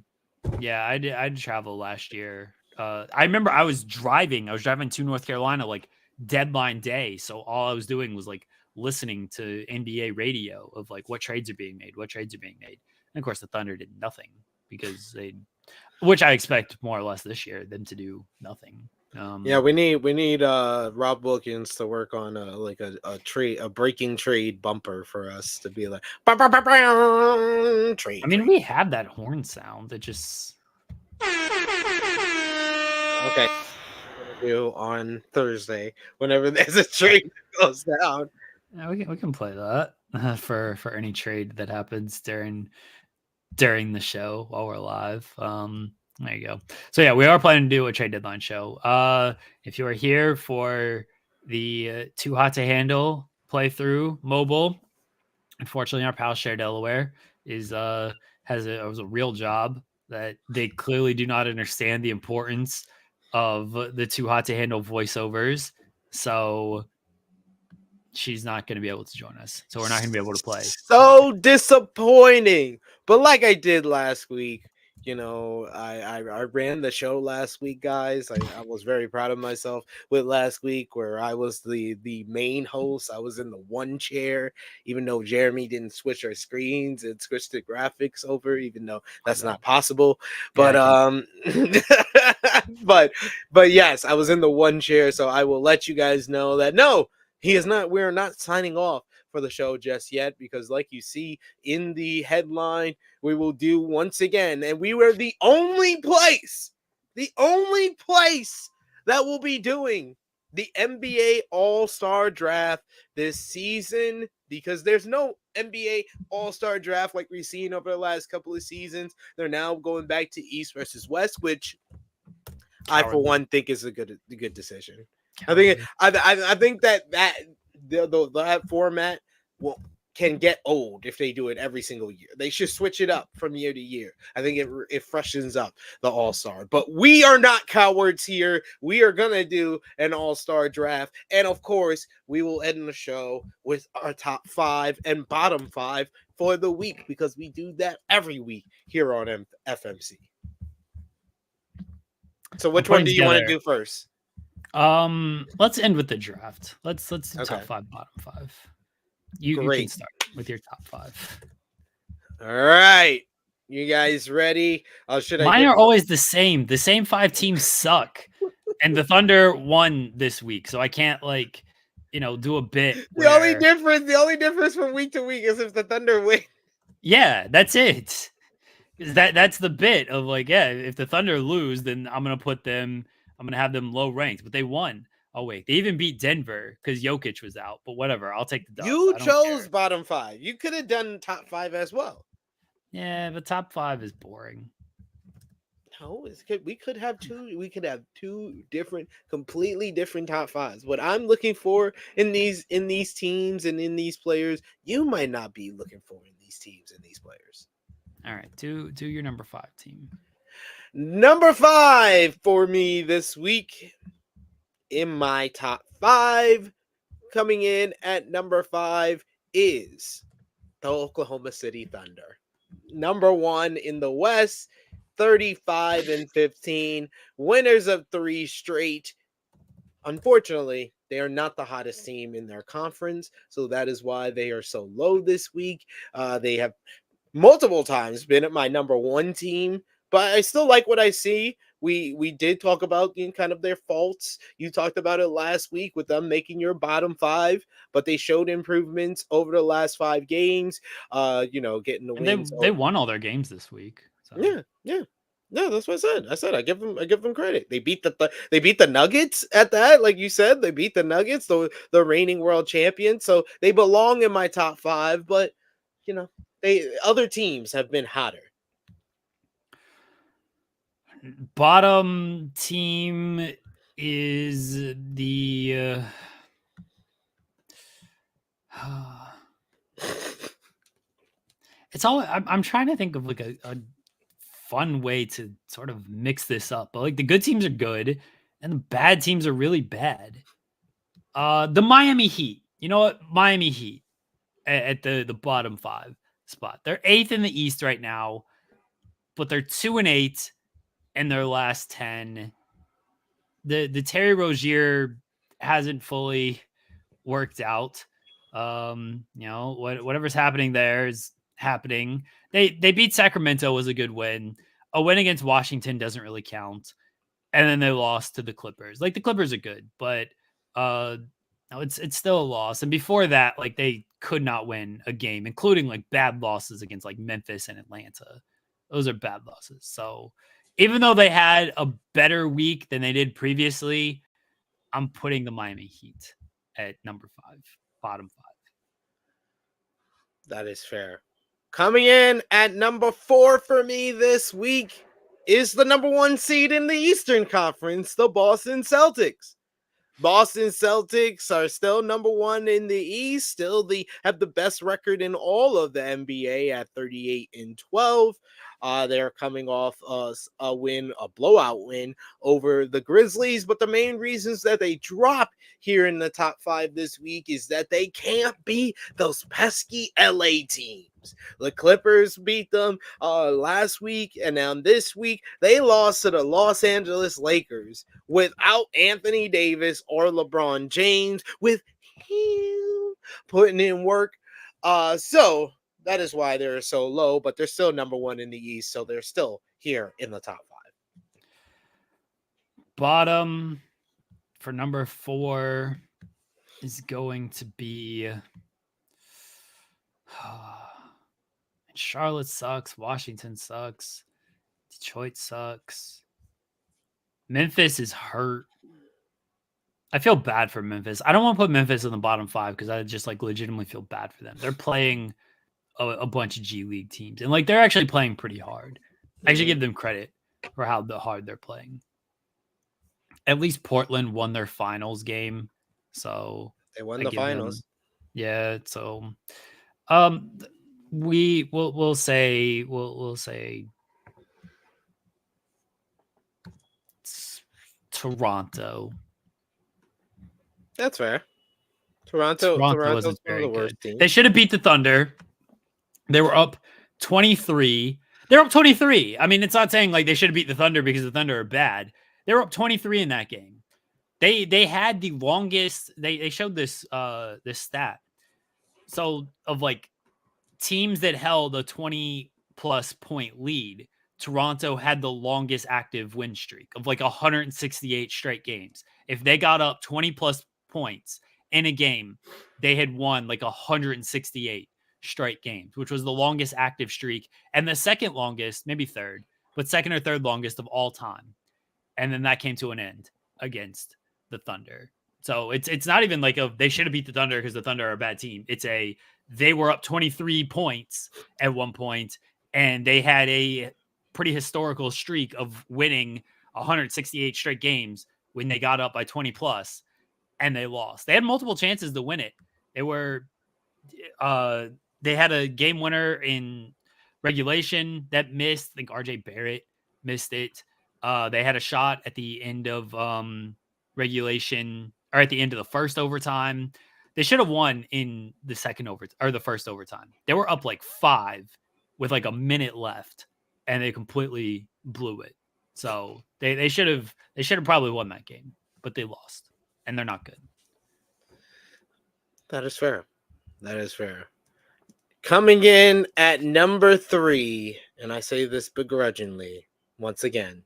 Yeah, I did travel last year. I remember I was driving to North Carolina like deadline day. So all I was doing was like listening to NBA radio of like what trades are being made, And of course the Thunder did nothing because which I expect more or less this year, them to do nothing. Yeah, we need Rob Wilkins to work on a breaking trade bumper for us to be like trade. I mean, we have that horn sound. It just okay. Do on Thursday whenever there's a trade that goes down. yeah, we can play that for any trade that happens during the show while we're live. There you go. So yeah, we are planning to do a trade deadline show. If you are here for the Too Hot to Handle playthrough mobile, unfortunately, our pal Share Delaware was a real job that they clearly do not understand the importance of the Too Hot to Handle voiceovers. So she's not going to be able to join us. So we're not going to be able to play. So disappointing. But like I did last week, I ran the show last week, guys. I was very proud of myself with last week where I was the main host. I was in the one chair, even though Jeremy didn't switch our screens and switch the graphics over, even though that's not possible. But but yes, I was in the one chair, so I will let you guys know that no, he is not. We are not signing off for the show just yet because, like you see in the headline, we will do once again, and we were the only place that will be doing the NBA All-Star Draft this season because there's no NBA All-Star Draft like we've seen over the last couple of seasons. They're now going back to East versus West, which I, for one, think is a good decision. I think that format can get old if they do it every single year. They should switch it up from year to year. I think it freshens up the All-Star. But we are not cowards here. We are gonna do an All-Star draft, and of course, we will end the show with our top 5 and bottom 5 for the week because we do that every week here on FMC. So, which one do you want to do first? Let's end with the draft. Let's do top 5, bottom 5. You can start with your top 5. All right, you guys ready? Mine are always the same. The same 5 teams suck, and the Thunder won this week, so I can't do a bit. The only difference from week to week is if the Thunder win. Yeah, that's it. That's the bit of if the Thunder lose, then I'm gonna have them low ranked, but they won. Oh wait, they even beat Denver because Jokic was out. But whatever, I'll take the dub. You chose bottom 5. You could have done top 5 as well. Yeah, but top 5 is boring. No, we could have two. We could have 2 completely different top 5s. What I'm looking for in these teams and in these players, you might not be looking for in these teams and these players. All right, do your number 5 team. Number 5 for me this week in my top 5, coming in at number 5 is the Oklahoma City Thunder. Number 1 in the West, 35-15, winners of 3 straight. Unfortunately, they are not the hottest team in their conference, so that is why they are so low this week. They have multiple times been at my number 1 team, but I still like what I see. We did talk about kind of their faults. You talked about it last week with them making your bottom 5, but they showed improvements over the last 5 games. Getting the wins. They won all their games this week. So. Yeah. No, that's what I said. I give them credit. They beat the Nuggets at that, like you said. They beat the Nuggets, the reigning world champions. So they belong in my top 5. But other teams have been hotter. Bottom team is the it's all I'm trying to think of a fun way to sort of mix this up, but the good teams are good and the bad teams are really bad. The Miami Heat, you know what? Miami Heat at the bottom 5 spot. They're 8th in the East right now. but they're 2-8 in their last 10. The Terry Rozier hasn't fully worked out. Whatever's happening there is happening. They beat Sacramento, was a good win. A win against Washington doesn't really count. And then they lost to the Clippers. Like, the Clippers are good, but no, it's still a loss. And before that, like, they could not win a game, including like bad losses against like Memphis and Atlanta. Those are bad losses. So even though they had a better week than they did previously, I'm putting the Miami Heat at number 5, bottom 5. That is fair. Coming in at number 4 for me this week is the number 1 seed in the Eastern Conference, the Boston Celtics. Boston Celtics are still number 1 in the East, have the best record in all of the NBA at 38-12. They're coming off a blowout win over the Grizzlies, but the main reasons that they drop here in the top 5 this week is that they can't beat those pesky LA teams. The Clippers beat them last week, and now this week they lost to the Los Angeles Lakers without Anthony Davis or LeBron James, with him putting in work. So that is why they're so low, but they're still number 1 in the East, so they're still here in the top 5. Bottom for number 4 is going to be Charlotte sucks. Washington sucks. Detroit sucks. Memphis is hurt. I feel bad for Memphis. I don't want to put Memphis in the bottom 5 because I just like legitimately feel bad for them. They're playing a bunch of G League teams, and like they're actually playing pretty hard. I should give them credit for how hard they're playing. At least Portland won their finals game, so they won the finals. Yeah, so we'll say it's Toronto. That's fair. Toronto's wasn't one of the worst teams. They should have beat the Thunder. They were up 23. They're up 23. I mean, it's not saying like they should have beat the Thunder because the Thunder are bad. They were up 23 in that game. They had the longest. They showed this stat. So of like teams that held a 20+ point lead, Toronto had the longest active win streak of like 168 straight games. If they got up 20+ points in a game, they had won like 168 straight games, which was the longest active streak and the second longest, maybe third, but second or third longest of all time. And then that came to an end against the Thunder. So it's not even like they should have beat the Thunder because the Thunder are a bad team. It's they were up 23 points at one point, and they had a pretty historical streak of winning 168 straight games when they got up by 20+, and they lost. They had multiple chances to win it. They had a game winner in regulation that missed. I think RJ Barrett missed it. They had a shot at the end of regulation, or at the end of the first overtime. They should have won in the second or the first overtime. They were up like 5 with like a minute left, and they completely blew it. So they should have probably won that game, but they lost, and they're not good. That is fair. Coming in at number 3, and I say this begrudgingly once again,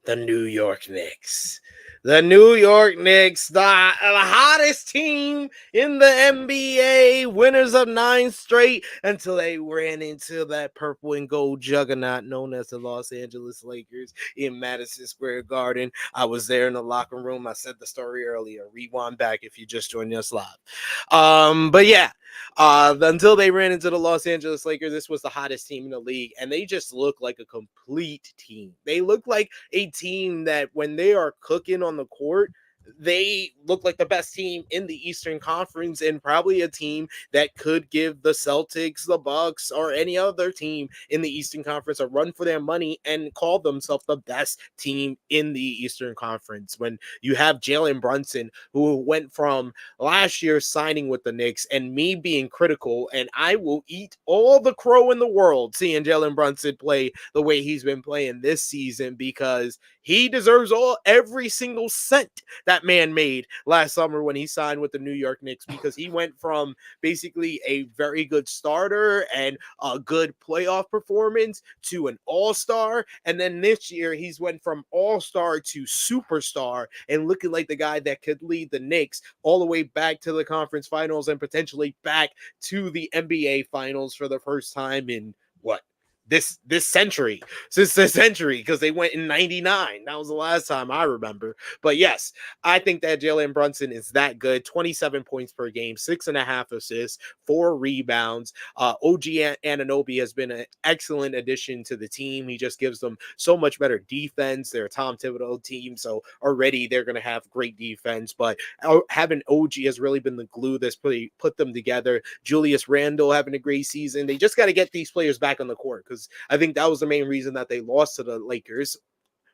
the New York Knicks. The New York Knicks, the hottest team in the NBA, winners of 9 straight until they ran into that purple and gold juggernaut known as the Los Angeles Lakers in Madison Square Garden. I was there in the locker room. I said the story earlier. Rewind back if you just joined us live. But yeah, until they ran into the Los Angeles Lakers, this was the hottest team in the league, and they just look like a complete team. They look like a team that when they are cooking on the court, they look like the best team in the Eastern Conference and probably a team that could give the Celtics, the Bucks, or any other team in the Eastern Conference a run for their money and call themselves the best team in the Eastern Conference. When you have Jalen Brunson, who went from last year signing with the Knicks and me being critical, and I will eat all the crow in the world seeing Jalen Brunson play the way he's been playing this season, because he deserves every single cent that man made last summer when he signed with the New York Knicks, because he went from basically a very good starter and a good playoff performance to an all-star, and then this year he's went from all-star to superstar and looking like the guy that could lead the Knicks all the way back to the conference finals and potentially back to the NBA finals for the first time in what? This century, since this century, because they went in 99. That was the last time I remember. But yes, I think that Jalen Brunson is that good. 27 points per game, 6.5 assists, 4 rebounds. OG Anunoby has been an excellent addition to the team. He just gives them so much better defense. They're a Tom Thibodeau team, so already they're going to have great defense. But having OG has really been the glue that's put them together. Julius Randle having a great season. They just got to get these players back on the court, because I think that was the main reason that they lost to the Lakers.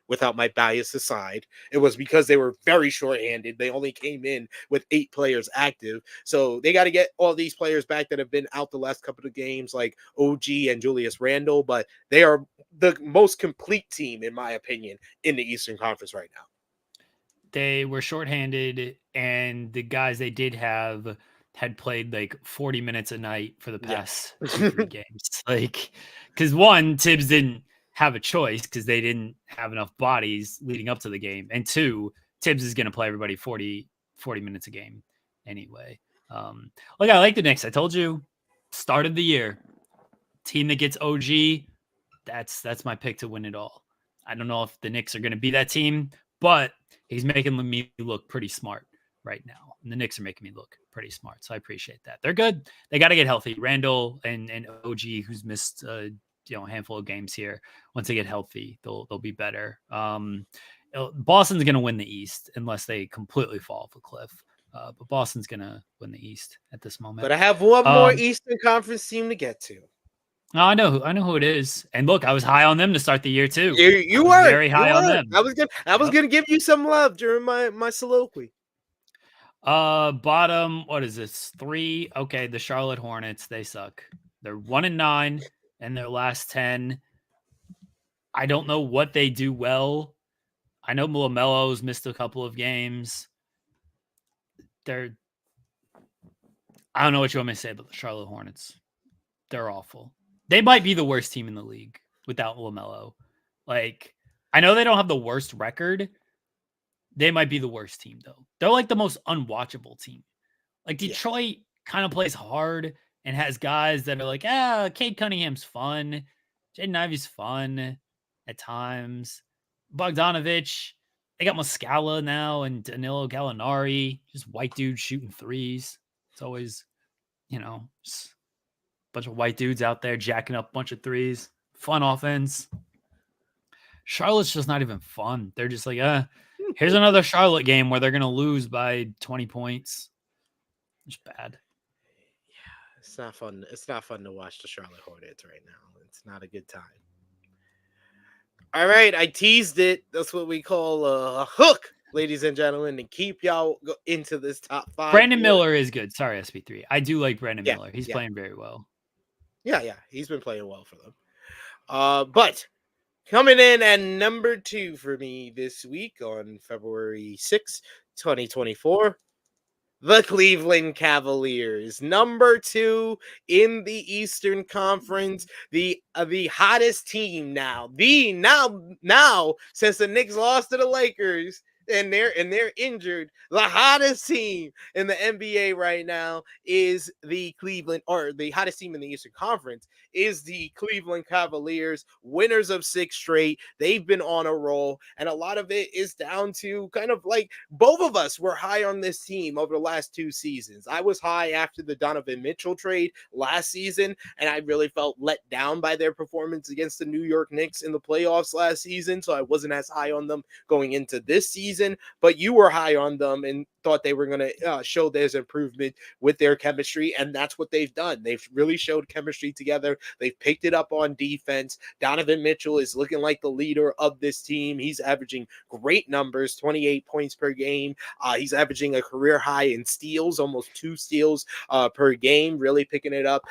Without my bias aside, it was because they were very short-handed. They only came in with 8 players active. So they got to get all these players back that have been out the last couple of games, like OG and Julius Randle. But they are the most complete team, in my opinion, in the Eastern Conference right now. They were shorthanded, and the guys they did have had played like 40 minutes a night for the past 3 games. Like, because one, Tibbs didn't have a choice because they didn't have enough bodies leading up to the game. And 2, Tibbs is going to play everybody 40 minutes a game anyway. Look, I like the Knicks. I told you, start of the year, team that gets OG, that's my pick to win it all. I don't know if the Knicks are going to be that team, but he's making me look pretty smart right now. And the Knicks are making me look pretty smart. So I appreciate that. They're good. They got to get healthy. Randall and OG, who's missed a handful of games here, once they get healthy, they'll be better. Boston's going to win the East unless they completely fall off a cliff. But Boston's going to win the East at this moment. But I have one more Eastern Conference team to get to. Oh, I know who it is. And look, I was high on them to start the year too. You were very high on them. I was gonna give you some love during my soliloquy. Bottom, what is this? 3. Okay, the Charlotte Hornets, they suck. They're 1-9 in their last 10. I don't know what they do well. I know LaMelo's missed a couple of games. I don't know what you want me to say about the Charlotte Hornets. They're awful. They might be the worst team in the league without LaMelo. Like, I know they don't have the worst record. They might be the worst team, though. They're like the most unwatchable team. Like, Detroit kind of plays hard and has guys that are like, Cade Cunningham's fun. Jaden Ivey's fun at times. Bogdanovich. They got Muscala now and Danilo Gallinari. Just white dudes shooting threes. It's always, just a bunch of white dudes out there jacking up a bunch of threes. Fun offense. Charlotte's just not even fun. They're just like, here's another Charlotte game where they're going to lose by 20 points. It's bad. Yeah, it's not fun. It's not fun to watch the Charlotte Hornets right now. It's not a good time. All right, I teased it. That's what we call a hook, ladies and gentlemen, to keep y'all into this top 5. Brandon Miller is good. Sorry, SP3. I do like Brandon Miller. He's playing very well. Yeah. He's been playing well for them. But coming in at number 2 for me this week on February 6th, 2024, the Cleveland Cavaliers, number 2 in the Eastern Conference, the hottest team now. Now since the Knicks lost to the Lakers and they're injured, the hottest team in the NBA right now is the Cleveland, or the hottest team in the Eastern Conference is the Cleveland Cavaliers, winners of 6 straight. They've been on a roll, and a lot of it is down to kind of like both of us were high on this team over the last 2 seasons. I was high after the Donovan Mitchell trade last season, and I really felt let down by their performance against the New York Knicks in the playoffs last season, so I wasn't as high on them going into this season. season, but you were high on them and thought they were going to show there's improvement with their chemistry, and that's what they've done. They've really showed chemistry together. They've picked it up on defense. Donovan Mitchell is looking like the leader of this team. He's averaging great numbers, 28 points per game. He's averaging a career high in steals, almost 2 steals per game, really picking it up,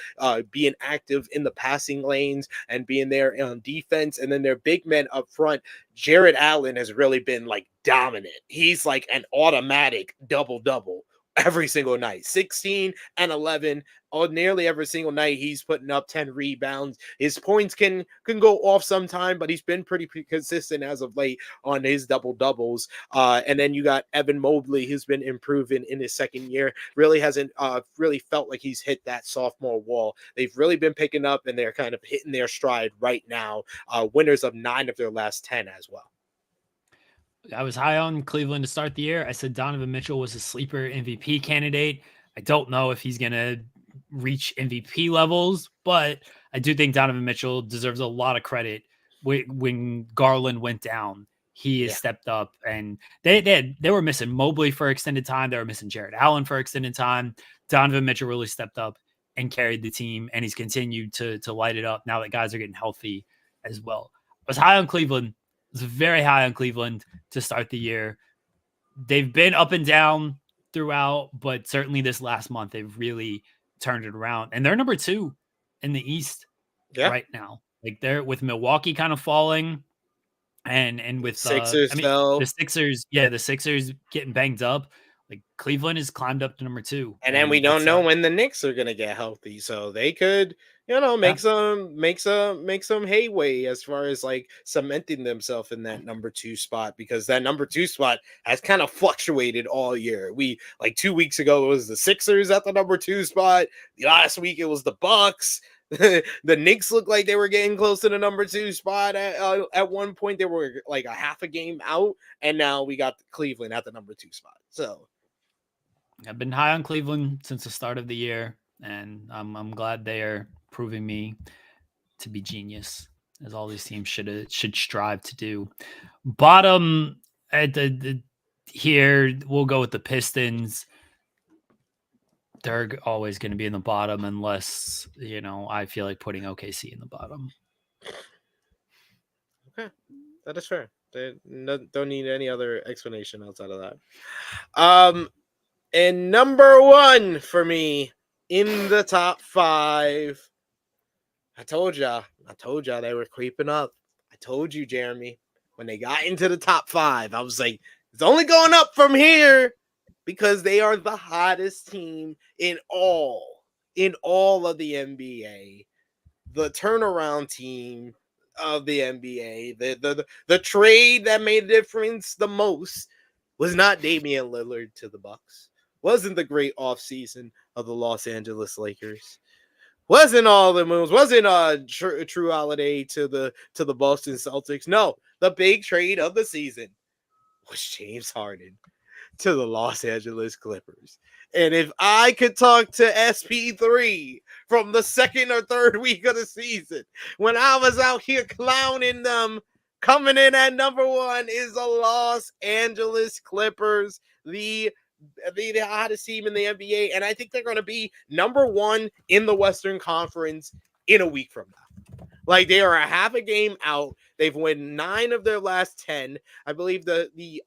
being active in the passing lanes and being there on defense. And then their big men up front, Jared Allen has really been like dominant. He's like an automatic double-double every single night, 16 and 11 nearly every single night. He's putting up 10 rebounds. His points can go off sometime, but he's been pretty consistent as of late on his double doubles. And then you got Evan Mobley, who's been improving in his second year. Really hasn't really felt like he's hit that sophomore wall. They've really been picking up, and they're kind of hitting their stride right now. Winners of 9 of their last 10 as well. I was high on Cleveland to start the year. I said Donovan Mitchell was a sleeper MVP candidate. I don't know if he's going to reach MVP levels, but I do think Donovan Mitchell deserves a lot of credit. When Garland went down, he has stepped up, and they were missing Mobley for extended time. They were missing Jared Allen for extended time. Donovan Mitchell really stepped up and carried the team, and he's continued to light it up now that guys are getting healthy as well. I was high on Cleveland. Was very high on Cleveland to start the year. They've been up and down throughout, but certainly this last month, they've really turned it around. And they're number 2 in the East right now. Like they're with Milwaukee kind of falling and with Sixers fell. The Sixers getting banged up. Like Cleveland has climbed up to number 2. And then we don't know when the Knicks are going to get healthy. So they could, make some hayway as far as like cementing themselves in that number 2 spot, because that number 2 spot has kind of fluctuated all year. We like 2 weeks ago, it was the Sixers at the number 2 spot. Last week, it was the Bucks. The Knicks looked like they were getting close to the number 2 spot at one point. They were like a half a game out, and now we got Cleveland at the number 2 spot. So I've been high on Cleveland since the start of the year, and I'm glad they are proving me to be genius, as all these teams should strive to do. Bottom at here, we'll go with the Pistons. They're always going to be in the bottom unless, I feel like putting OKC in the bottom. Okay, that is fair. They don't need any other explanation outside of that. And number 1 for me in the top 5. I told y'all they were creeping up. I told you, Jeremy, when they got into the top 5, I was like, it's only going up from here, because they are the hottest team in all of the NBA. The turnaround team of the NBA. The trade that made a difference the most was not Damian Lillard to the Bucks. Wasn't the great offseason of the Los Angeles Lakers. Wasn't all the moves. Wasn't True Holiday to the Boston Celtics. No, the big trade of the season was James Harden to the Los Angeles Clippers. And if I could talk to SP3 from the second or third week of the season, when I was out here clowning them, coming in at number 1 is the Los Angeles Clippers, the hottest team in the NBA, and I think they're going to be number 1 in the Western Conference in a week from now. Like, they are a half a game out. They've won 9 of their last 10. I believe the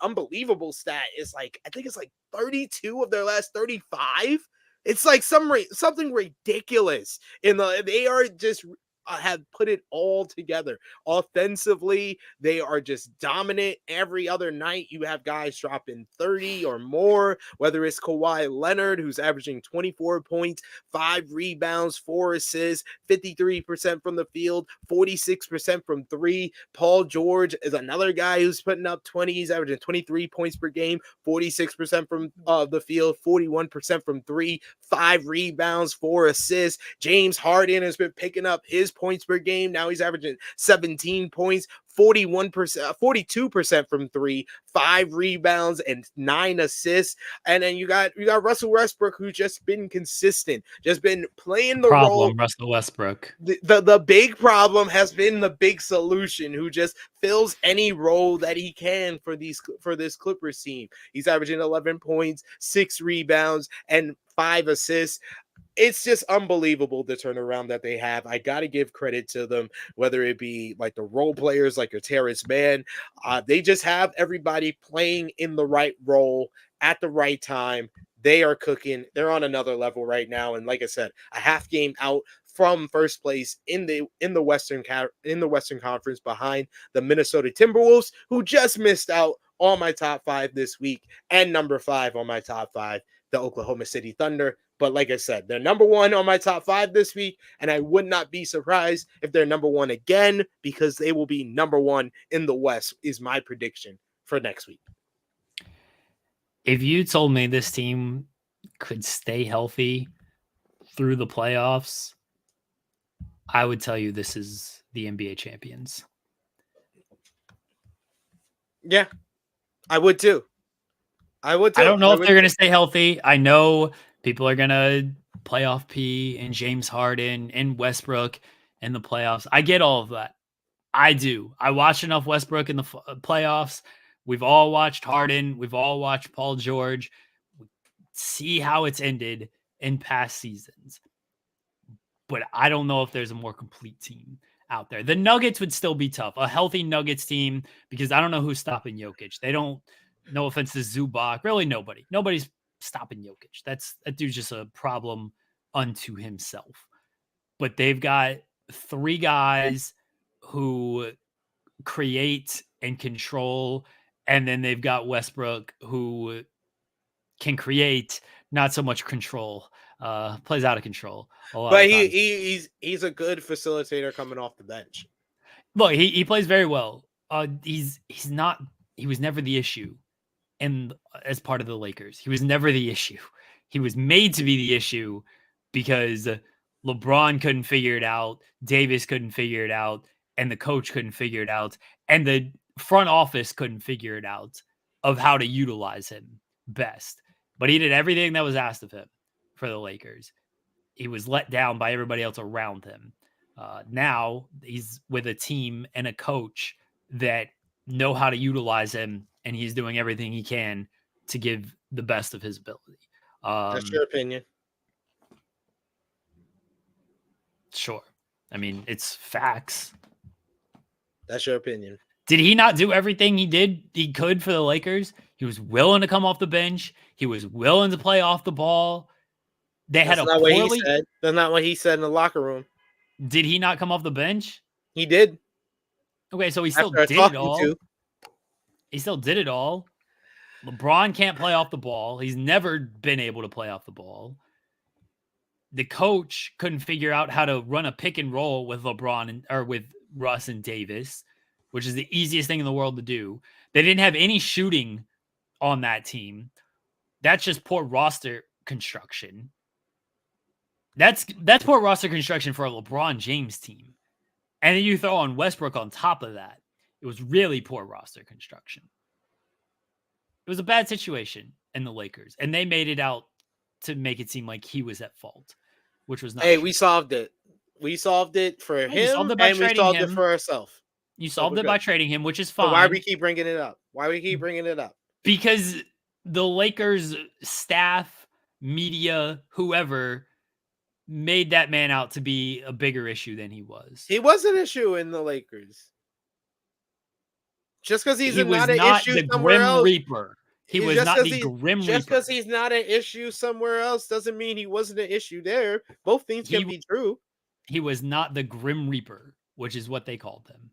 unbelievable stat is like, I think it's like 32 of their last 35. It's like something ridiculous. They are just have put it all together. Offensively, they are just dominant every other night. You have guys dropping 30 or more, whether it's Kawhi Leonard, who's averaging 24 points, 5 rebounds, 4 assists, 53% from the field, 46% from 3. Paul George is another guy who's putting up 20. He's averaging 23 points per game, 46% from the field, 41% from 3, 5 rebounds, 4 assists. James Harden has been picking up his points per game. Now he's averaging 17 points, 42% from three, 5 rebounds, and 9 assists. And then you got Russell Westbrook, who's just been consistent, just been playing the role. Russell Westbrook. The big problem has been the big solution, who just fills any role that he can for this Clippers team. He's averaging 11 points, 6 rebounds, and 5 assists. It's just unbelievable the turnaround that they have. I got to give credit to them, whether it be like the role players like your Terrence Mann. They just have everybody playing in the right role at the right time. They are cooking. They're on another level right now. And like I said, a half game out from first place in the Western Conference behind the Minnesota Timberwolves, who just missed out on my top 5 this week, and number 5 on my top 5, the Oklahoma City Thunder. But like I said, they're number 1 on my top 5 this week, and I would not be surprised if they're number 1 again, because they will be number 1 in the West, is my prediction for next week. If you told me this team could stay healthy through the playoffs, I would tell you this is the NBA champions. Yeah, I would too. I don't know if they're going to stay healthy. I know people are going to playoff P and James Harden and Westbrook in the playoffs. I get all of that. I do. I watched enough Westbrook in the playoffs. We've all watched Harden. We've all watched Paul George. See how it's ended in past seasons. But I don't know if there's a more complete team out there. The Nuggets would still be tough. A healthy Nuggets team, because I don't know who's stopping Jokic. They don't, no offense to Zubac, really nobody. Nobody's stopping Jokic. That dude's just a problem unto himself. But they've got 3 guys who create and control, and then they've got Westbrook, who can create, not so much control. Plays out of control a lot. But he's a good facilitator coming off the bench. Look, he plays very well. He was never the issue, and as part of the Lakers, he was never the issue. He was made to be the issue because LeBron couldn't figure it out, Davis couldn't figure it out, and the coach couldn't figure it out, and the front office couldn't figure it out of how to utilize him best. But he did everything that was asked of him for the Lakers. He was let down by everybody else around him. Now he's with a team and a coach that know how to utilize him, and he's doing everything he can to give the best of his ability. That's your opinion. Sure. I mean, it's facts. That's your opinion. Did he not do everything he could for the Lakers? He was willing to come off the bench. He was willing to play off the ball. That's not what he said. That's not what he said in the locker room. Did he not come off the bench? He did. Okay, so he still did it all. He still did it all. LeBron can't play off the ball. He's never been able to play off the ball. The coach couldn't figure out how to run a pick and roll with LeBron or with Russ and Davis, which is the easiest thing in the world to do. They didn't have any shooting on that team. That's just poor roster construction. That's poor roster construction for a LeBron James team. And then you throw on Westbrook on top of that. It was really poor roster construction. It was a bad situation in the Lakers, and they made it out to make it seem like he was at fault, which was not. Hey, true. We solved it. We solved it for him, and we solved it for ourselves. You solved it by trading him, which is fine. So why we keep bringing it up? Because the Lakers staff, media, whoever made that man out to be a bigger issue than he was. He was an issue in the Lakers. Just because he's not an issue somewhere else. Reaper. He was not the Grim Reaper. Just because he's not an issue somewhere else doesn't mean he wasn't an issue there. Both things can be true. He was not the Grim Reaper, which is what they called him.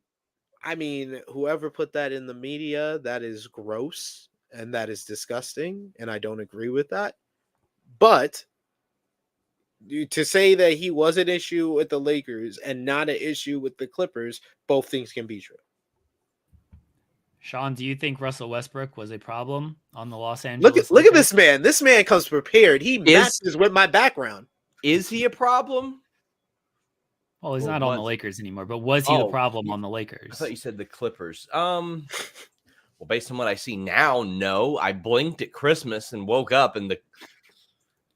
I mean, whoever put that in the media, that is gross and that is disgusting, and I don't agree with that. But to say that he was an issue with the Lakers and not an issue with the Clippers, both things can be true. Sean, do you think Russell Westbrook was a problem on the Los Angeles? Look at this man. This man comes prepared. He matches with my background. Is he a problem? Well, he's Well, not on the once- Lakers anymore, but was he the problem on the I Lakers? thought you said the Clippers. Well, based on what I see now, no. I blinked at Christmas and woke up, and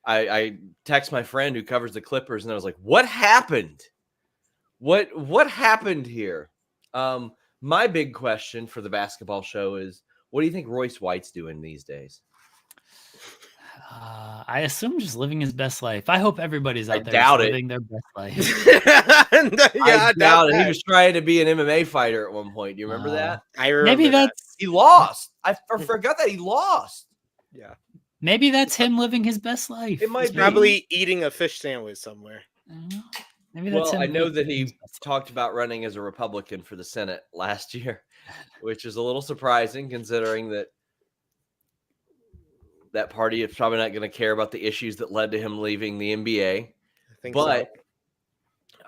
I text my friend who covers the Clippers, and I was like, "What happened? What happened here?" My big question for the basketball show is, what do you think Royce White's doing these days? I assume just living his best life. I hope everybody's out there doubt it. living their best life. I doubt it. He was trying to be an MMA fighter at one point. Do you remember that? I remember Maybe that. that's He lost. I forgot that he lost. Yeah. maybe that's him living his best life. It might He's be. probably eating a fish sandwich somewhere. Maybe that's Well, him I know that living his he best talked about running as a Republican for the Senate last year, which is a little surprising considering that party is probably not going to care about the issues that led to him leaving the NBA. I think But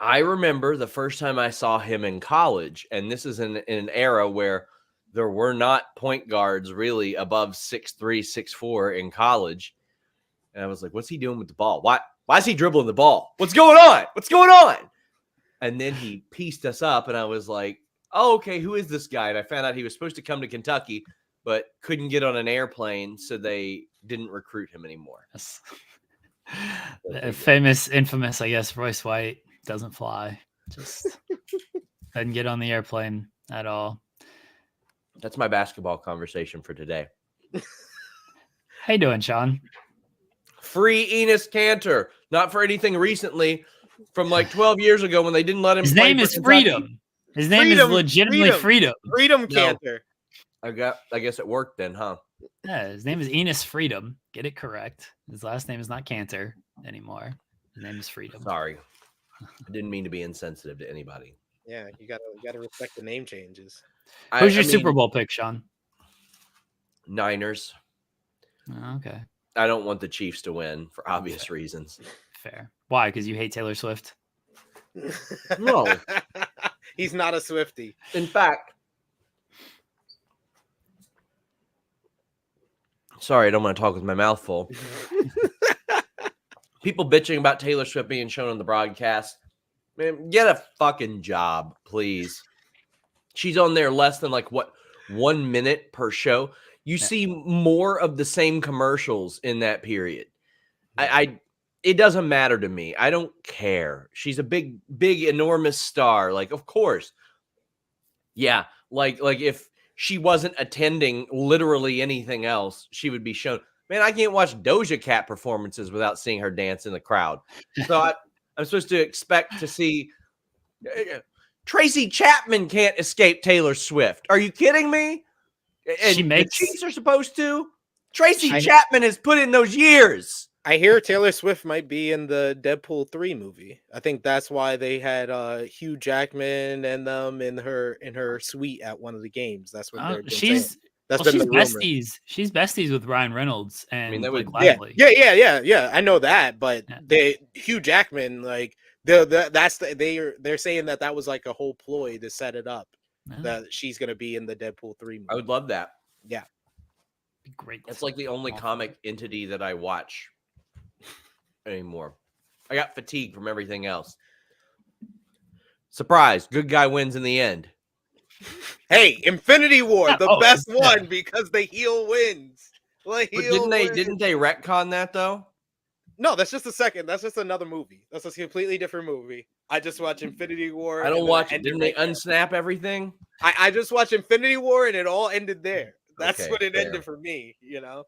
I remember the first time I saw him in college, and this is in an era where there were not point guards really above 6'3", 6'4" in college. And I was like, what's he doing with the ball? Why is he dribbling the ball? What's going on? What's going on? And then he pieced us up, and I was like, oh, okay, who is this guy? And I found out he was supposed to come to Kentucky, but couldn't get on an airplane, so they didn't recruit him anymore. Yes. The infamous, I guess, Royce White doesn't fly. Just doesn't get on the airplane at all. That's my basketball conversation for today. How you doing, Sean? Free Enes Kanter. Not for anything recently, from like 12 years ago when they didn't let him His play name for is Kentucky. Freedom. His name is legitimately Freedom. Freedom No. Cantor. I guess it worked then, huh? Yeah, his name is Enes Freedom. Get it correct. His last name is not Cantor anymore. His name is Freedom. Sorry. I didn't mean to be insensitive to anybody. Yeah, you gotta respect the name changes. Who's your Super Bowl pick, Sean? Niners. Oh, okay. I don't want the Chiefs to win for obvious reasons. Fair. Why? Because you hate Taylor Swift? No. He's not a Swiftie. In fact, sorry, I don't want to talk with my mouth full. People bitching about Taylor Swift being shown on the broadcast. Man, get a fucking job, please. She's on there less than 1 minute per show. You see more of the same commercials in that period. It doesn't matter to me. I don't care. She's a big, enormous star. Like, of course. Yeah. Like if she wasn't attending literally anything else, she would be shown. Man, I can't watch Doja Cat performances without seeing her dance in the crowd. So I'm supposed to expect to see Tracy Chapman can't escape Taylor Swift. Are you kidding me? And the Chiefs are supposed to. Tracy Chapman has put in those years. I hear Taylor Swift might be in the Deadpool 3 movie. I think that's why they had Hugh Jackman and them in her suite at one of the games. That's what they're she's besties. She's besties with Ryan Reynolds and Blake Lively. Yeah. I know that, but Hugh Jackman, they're saying that was like a whole ploy to set it up that she's gonna be in the Deadpool 3 movie. I would love that. Yeah, great. That's like the only comic entity that I watch anymore. I got fatigue from everything else. Surprise! Good guy wins in the end. Hey, Infinity War, the best one because the heel wins. Didn't they retcon that though? No, that's just a second. That's just another movie. That's a completely different movie. I just watch Infinity War. I don't watch it. Didn't they unsnap everything? I just watched Infinity War and it all ended there. That's what it fair. ended for me, you know.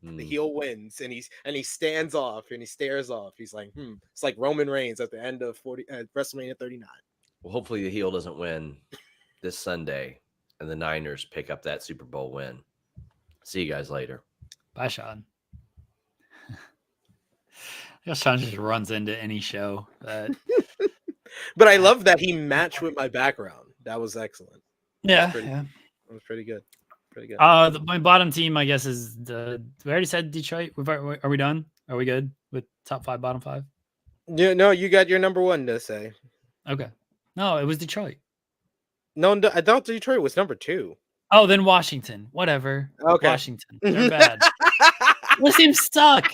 The heel wins and he stands off and he stares off. He's like, It's like Roman Reigns at the end of WrestleMania 39. Well, hopefully the heel doesn't win this Sunday and the Niners pick up that Super Bowl win. See you guys later. Bye, Sean. I guess Sean just runs into any show. But I love that he matched with my background. That was excellent. Yeah, That was pretty good. Pretty good. My bottom team, I guess, is we already said Detroit. Are we done? Are we good with top 5, bottom 5? Yeah, no, you got your number 1 to say. Okay. No, it was Detroit. No, I thought Detroit was number 2. Oh, then Washington. Whatever. Okay. Washington. They're bad. Those teams suck.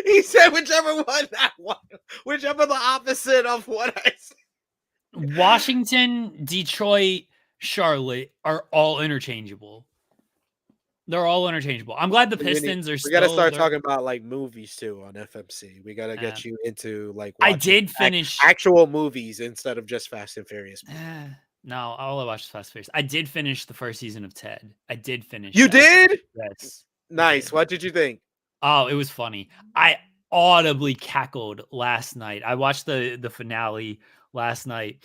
He said whichever one that one, whichever the opposite of what I said. Washington, Detroit, Charlotte are all interchangeable. They're all interchangeable. I'm glad the Pistons are We still. gotta start talking about like movies too on FMC. We gotta get you into like I watching did finish actual movies instead of just Fast and Furious. No, all I watched was Fast and Furious. I did finish the first season of Ted. I did finish. You that. did? Yes. Nice. What did you think? Oh, it was funny. I audibly cackled last night. I watched the finale last night.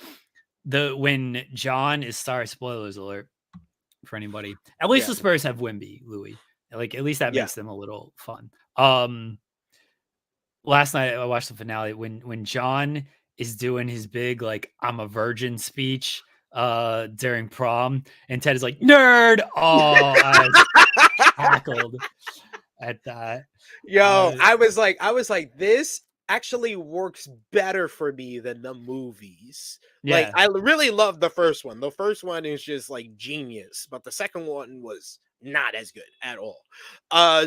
When John is spoilers alert for anybody. At least the Spurs have Wemby, Louis. Like at least that makes them a little fun. Last night I watched the finale when John is doing his big like I'm a virgin speech during prom, and Ted is like nerd. Oh, I cackled at that. Yo, I was like, this actually works better for me than the movies. Yeah. Like, I really love the first one. The first one is just like genius, but the second one was not as good at all.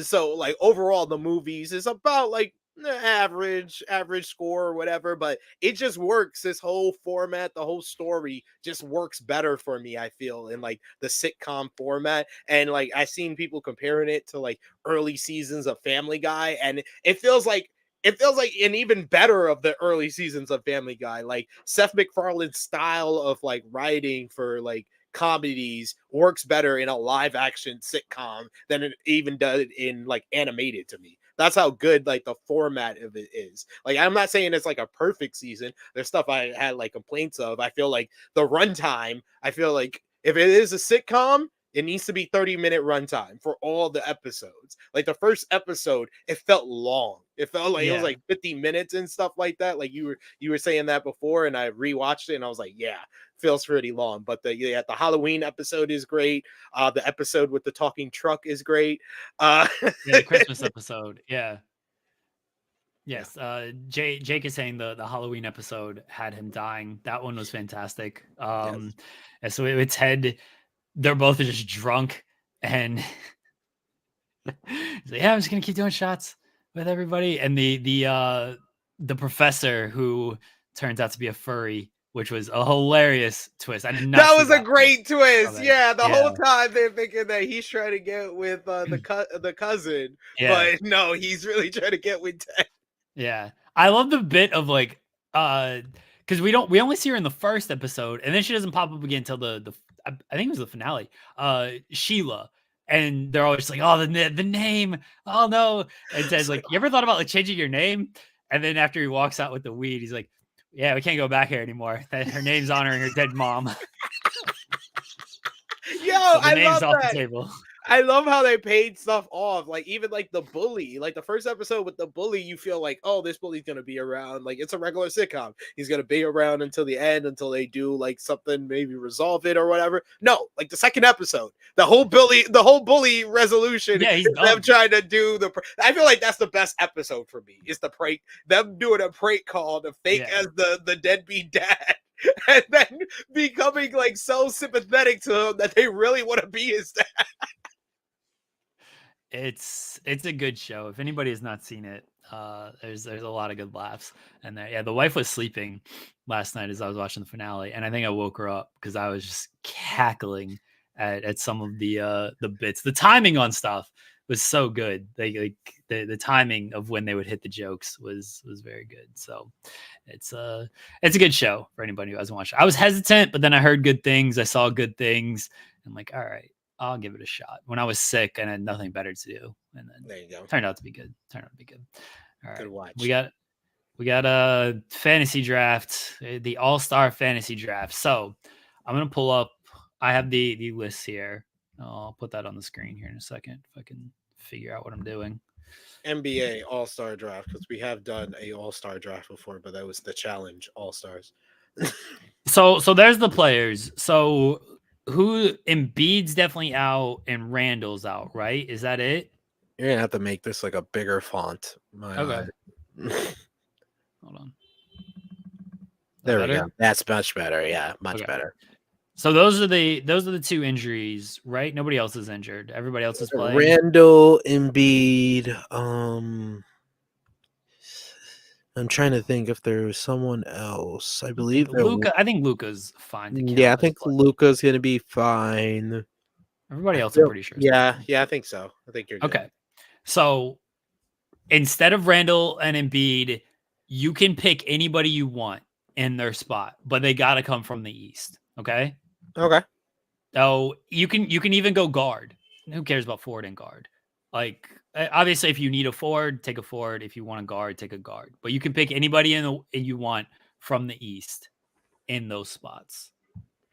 So like overall, the movies is about like average score or whatever, but it just works. This whole format, the whole story just works better for me, I feel, in like the sitcom format. And like I've seen people comparing it to like early seasons of Family Guy, and it feels like an even better of the early seasons of Family Guy. Like Seth MacFarlane's style of like writing for like comedies works better in a live action sitcom than it even does in like animated to me. That's how good like the format of it is. Like I'm not saying it's like a perfect season. There's stuff I had like complaints of. I feel like the runtime, I feel like if it is a sitcom, it needs to be 30-minute runtime for all the episodes. Like the first episode, it felt long. It felt like it was like 50 minutes and stuff like that. Like you were saying that before, and I rewatched it and I was like, yeah, feels pretty long. But the Halloween episode is great. The episode with the talking truck is great. The Christmas episode, yeah. Yes, Jake is saying the Halloween episode had him dying. That one was fantastic. And so it's Ted. They're both just drunk, and he's like, yeah, I'm just gonna keep doing shots with everybody. And the professor who turns out to be a furry, which was a hilarious twist. I did not. That was a great twist. Yeah, the whole time they're thinking that he's trying to get with the cousin, but no, he's really trying to get with Ted. Yeah, I love the bit of like, because we only see her in the first episode, and then she doesn't pop up again until the I think it was the finale. Sheila, and they're always like, oh, the name, oh no, and Ted's like, you ever thought about like changing your name? And then after he walks out with the weed, he's like, yeah, we can't go back here anymore. Her name's honoring her dead mom. Yo, so I love off that. The table. I love how they paid stuff off. Like even like the bully, like the first episode with the bully, you feel like, oh, this bully's gonna be around. Like it's a regular sitcom. He's gonna be around until the end, until they do like something, maybe resolve it or whatever. No, like the second episode, the whole bully resolution. Yeah, he's them trying to do the. I feel like that's the best episode for me. It's the prank, them doing a prank call to fake as the deadbeat dad. And then becoming like so sympathetic to him that they really want to be his dad. It's a good show. If anybody has not seen it, there's a lot of good laughs. And the wife was sleeping last night as I was watching the finale, and I think I woke her up because I was just cackling at some of the bits. The timing on stuff was so good. The timing of when they would hit the jokes was very good. So it's a good show for anybody who hasn't watched it. I was hesitant, but then I heard good things. I saw good things. I'm like, all right, I'll give it a shot. When I was sick and had nothing better to do, and then there you go. Turned out to be good. All right, good watch. We got a fantasy draft, the All-Star fantasy draft. So I'm gonna pull up. I have the list here. I'll put that on the screen here in a second if I can figure out what I'm doing. NBA All-Star draft, because we have done a All-Star draft before, but that was the challenge All-Stars. So there's the players. So who Embiid's definitely out and Randall's out, right? Is that it? You're gonna have to make this like a bigger font. Okay. Hold on. There we go. That's much better. Yeah, much better. So those are the two injuries, right? Nobody else is injured. Everybody else is playing. Randall, Embiid, I'm trying to think if there's someone else. I I believe think Luca. I think Luca's fine to count. Yeah, I as think play. Luca's gonna be fine. Everybody else, I'm pretty sure. Yeah, I think so. I think you're good. Okay. So instead of Randall and Embiid, you can pick anybody you want in their spot, but they got to come from the East. Okay. Okay. So you can even go guard. Who cares about forward and guard? Like obviously, if you need a forward, take a forward. If you want a guard, take a guard. But you can pick anybody you want from the East in those spots.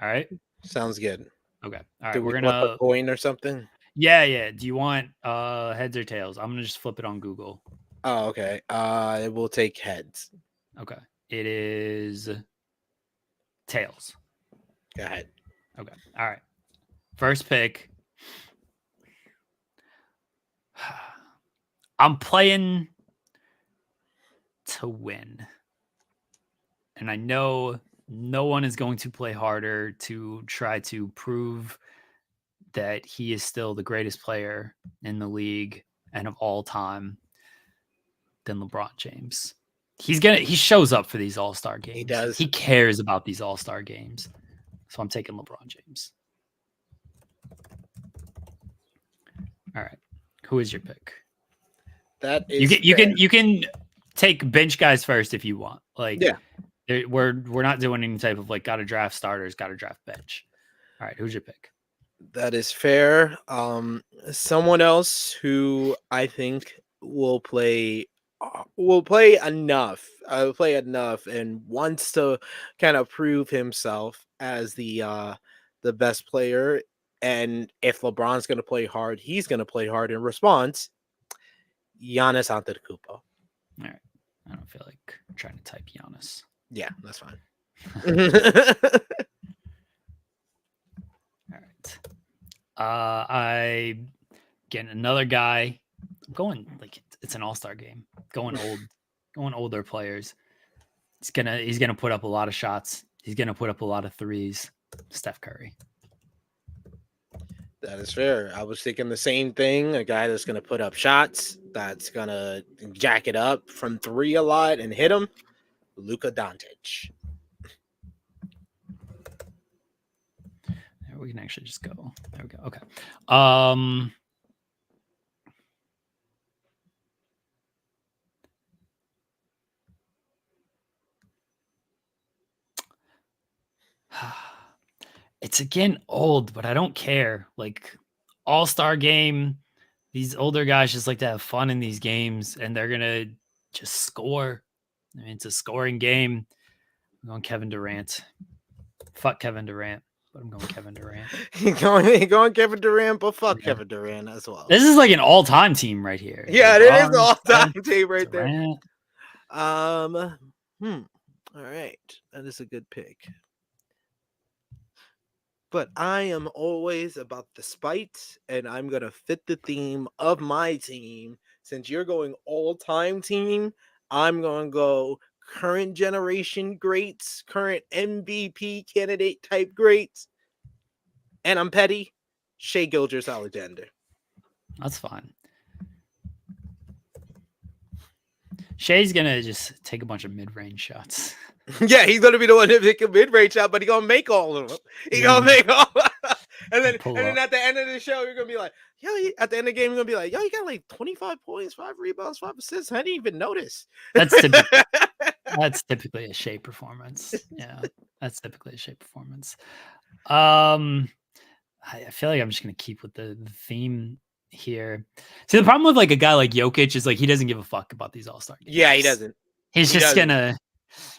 All right. Sounds good. Okay. All right. Do we We're flip a gonna. coin or something? Yeah. Do you want heads or tails? I'm gonna just flip it on Google. Oh, okay. It will take heads. Okay. It is tails. Go ahead. Okay. All right. First pick. I'm playing to win. And I know no one is going to play harder to try to prove that he is still the greatest player in the league and of all time than LeBron James. He shows up for these all-star games. He does. He cares about these all-star games. So I'm taking LeBron James. All right. Who is your pick? That is you can take bench guys first if you want. Like yeah. We're not doing any type of like got to draft starters, got to draft bench. All right, who's your pick? That is fair. Someone else who I think will play enough. Play enough and wants to kind of prove himself as the best player. And if LeBron's going to play hard, he's going to play hard in response. Giannis Antetokounmpo. All right, I don't feel like trying to type Giannis. Yeah, that's fine. All right. I get another guy. I'm going like it's an all-star game. Going older players. He's gonna put up a lot of shots. He's gonna put up a lot of threes. Steph Curry. That is fair. I was thinking the same thing. A guy that's gonna put up shots, that's gonna jack it up from three a lot and hit him. Luka Doncic. We can actually just go. There we go. Okay. It's again old, but I don't care. Like all-star game, these older guys just like to have fun in these games, and they're gonna just score. I mean, it's a scoring game. I'm going Kevin Durant. Fuck Kevin Durant, but I'm going Kevin Durant. going Kevin Durant, but fuck Kevin Durant as well. This is like an all-time team right here. Yeah, LeBron, it is the all-time team right Durant. there. All right, that is a good pick. But I am always about the spite, and I'm gonna fit the theme of my team. Since you're going all-time team, I'm gonna go current generation greats, current MVP candidate type greats, and I'm petty. Shai Gilgeous-Alexander. That's fine. Shai's gonna just take a bunch of mid-range shots. Yeah, he's gonna be the one to make a mid-range shot, but he's gonna make all of them. He's gonna make all. And then at the end of the show, you're gonna be like, yo, at the end of the game, you're gonna be like, yo, you got like 25 points, 5 rebounds, 5 assists. I didn't even notice. That's typically a Shai performance. Yeah, that's typically a Shai performance. I feel like I'm just gonna keep with the theme here. See, the problem with like a guy like Jokic is like he doesn't give a fuck about these all-star games. Yeah, he doesn't.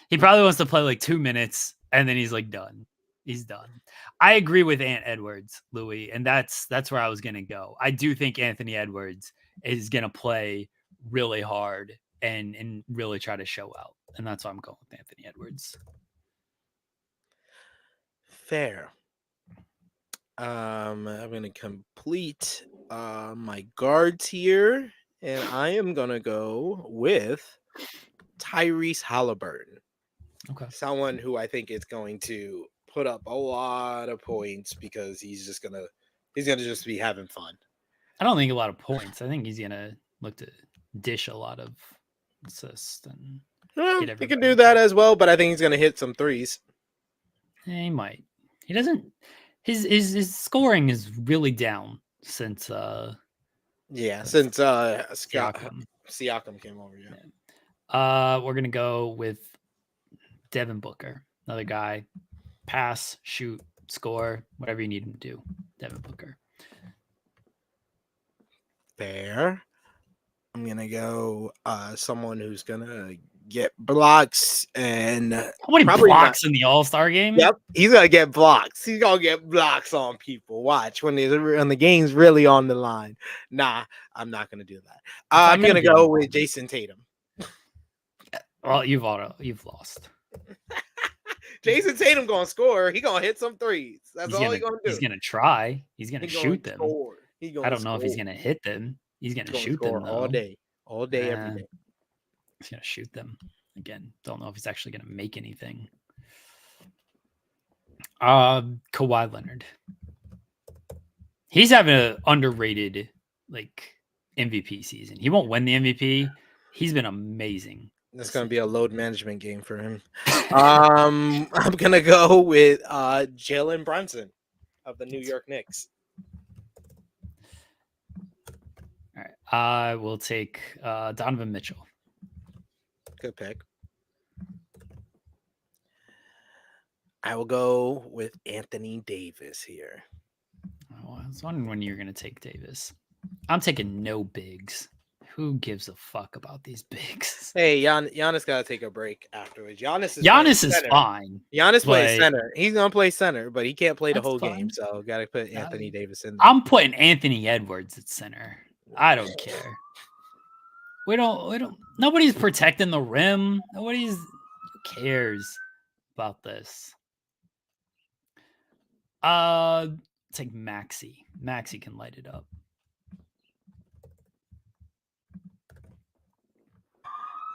He probably wants to play like 2 minutes and then he's like done. He's done. I agree with Ant Edwards, Louis, and that's where I was gonna go. I do think Anthony Edwards is gonna play really hard and really try to show out, and that's why I'm going with Anthony Edwards. Fair. I'm gonna complete my guards here, and I am gonna go with Tyrese Halliburton. Okay. Someone who I think is going to put up a lot of points because he's gonna just be having fun. I don't think a lot of points. I think he's gonna look to dish a lot of assists and He everybody can do that involved. as well, but I think he's gonna hit some threes. He might. He doesn't. His scoring is really down since Since Siakam. Siakam came over. Yeah. We're gonna go with Devin Booker, another guy. Pass, shoot, score, whatever you need him to do. Devin Booker. Fair. I'm gonna go someone who's gonna get blocks and How many probably blocks in the All-Star game? Yep, he's gonna get blocks. He's gonna get blocks on people. Watch when the game's really on the line. Nah, I'm not gonna do that. I'm gonna go with Jason Tatum. Well, you've lost. Jason Tatum gonna score. He gonna hit some threes. That's all he's gonna do. He's gonna try. He's gonna shoot them. I don't know if he's gonna hit them. He's gonna shoot them though. all day, every day. He's gonna shoot them again. Don't know if he's actually gonna make anything. Kawhi Leonard. He's having an underrated MVP season. He won't win the MVP. He's been amazing. That's gonna be a load management game for him. I'm gonna go with Jalen Brunson of the New York Knicks. All right, I will take Donovan Mitchell. Good pick. I will go with Anthony Davis here. Oh, I was wondering when you're gonna take Davis. I'm taking no bigs. Who gives a fuck about these bigs? Hey, Giannis got to take a break afterwards. Giannis is fine. Giannis plays center. He's going to play center, but he can't play the whole game. So got to put Anthony Davis in there. I'm putting Anthony Edwards at center. I don't care. We don't. Nobody's protecting the rim. Who cares about this? Take Maxey. Maxey can light it up.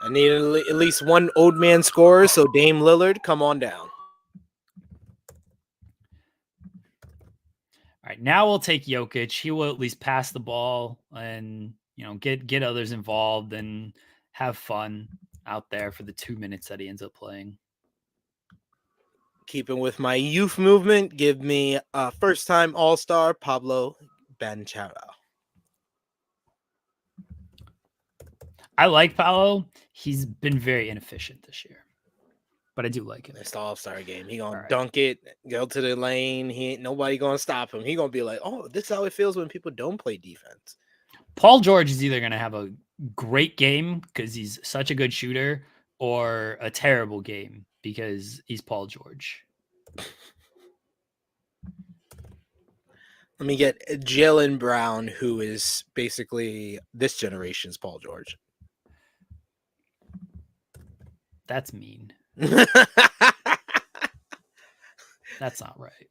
I need at least one old man scorer, so Dame Lillard, come on down. All right, now we'll take Jokic. He will at least pass the ball and get others involved and have fun out there for the 2 minutes that he ends up playing. Keeping with my youth movement, give me a first-time All-Star Pablo Banchero. I like Paolo. He's been very inefficient this year, but I do like him. It's the All-Star game. He gonna dunk it, go to the lane. He ain't nobody gonna stop him. He gonna be like, "Oh, this is how it feels when people don't play defense." Paul George is either gonna have a great game because he's such a good shooter, or a terrible game because he's Paul George. Let me get Jaylen Brown, who is basically this generation's Paul George. That's mean. That's not right.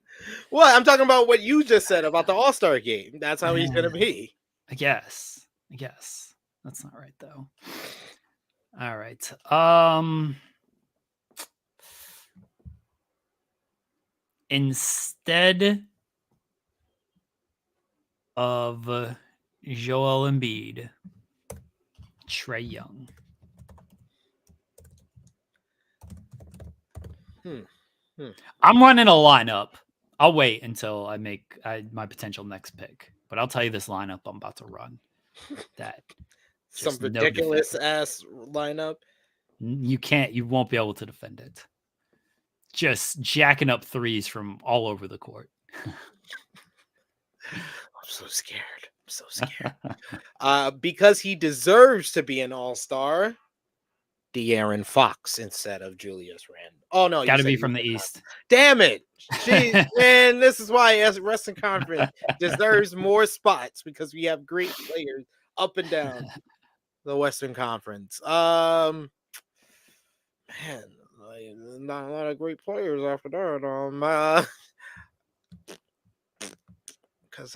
Well, I'm talking about what you just said about the All-Star game. That's how he's going to be. I guess. That's not right, though. All right. Instead of Joel Embiid, Trae Young. I'm running a lineup. I'll wait until I make my potential next pick, but I'll tell you this lineup I'm about to run. That some ridiculous ass lineup. You won't be able to defend it. Just jacking up threes from all over the court. I'm so scared. Because he deserves to be an all-star, De'Aaron Fox instead of Julius Randle. Oh, no. Got to be from the East. Damn it. Jeez, man, this is why Western Conference deserves more spots because we have great players up and down the Western Conference. Man, not a lot of great players after that. Because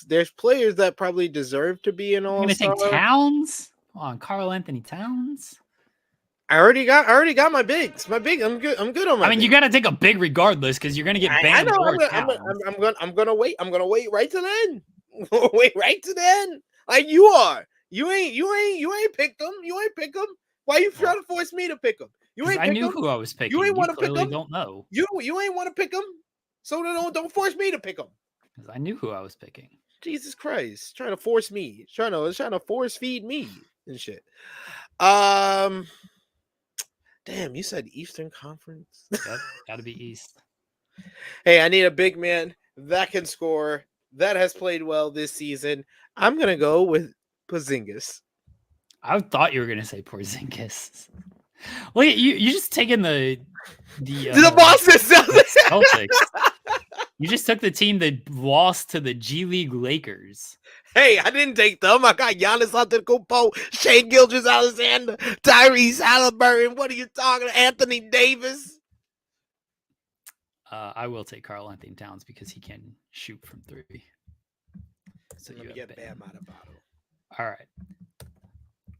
there's players that probably deserve to be an all-star. I'm gonna take Towns on Karl Anthony Towns. I already got my bigs. I'm good on my. You got to take a big regardless because you're gonna get banned. I'm gonna wait. I'm gonna wait right to the end. Wait right to the end, like you are. You ain't picked them. You ain't pick them. Why you trying to force me to pick them? You ain't. I pick knew them. who I was picking. You ain't want to pick clearly them. Don't know. You ain't want to pick them. So don't force me to pick them. Because I knew who I was picking. Jesus Christ, trying to force me. Trying to force feed me and shit. Damn, you said Eastern Conference. Yep, gotta be East. Hey, I need a big man that can score, that has played well this season. I'm gonna go with Porzingis. I thought you were gonna say Porzingis. Look at you! You just taking the Boston Celtics. You just took the team that lost to the G League Lakers. Hey, I didn't take them. I got Giannis Antetokounmpo, Shai Gilgeous-Alexander, Tyrese Halliburton. What are you talking? Anthony Davis. I will take Karl Anthony Towns because he can shoot from 3. So Let me get Bam out of bottle. All right.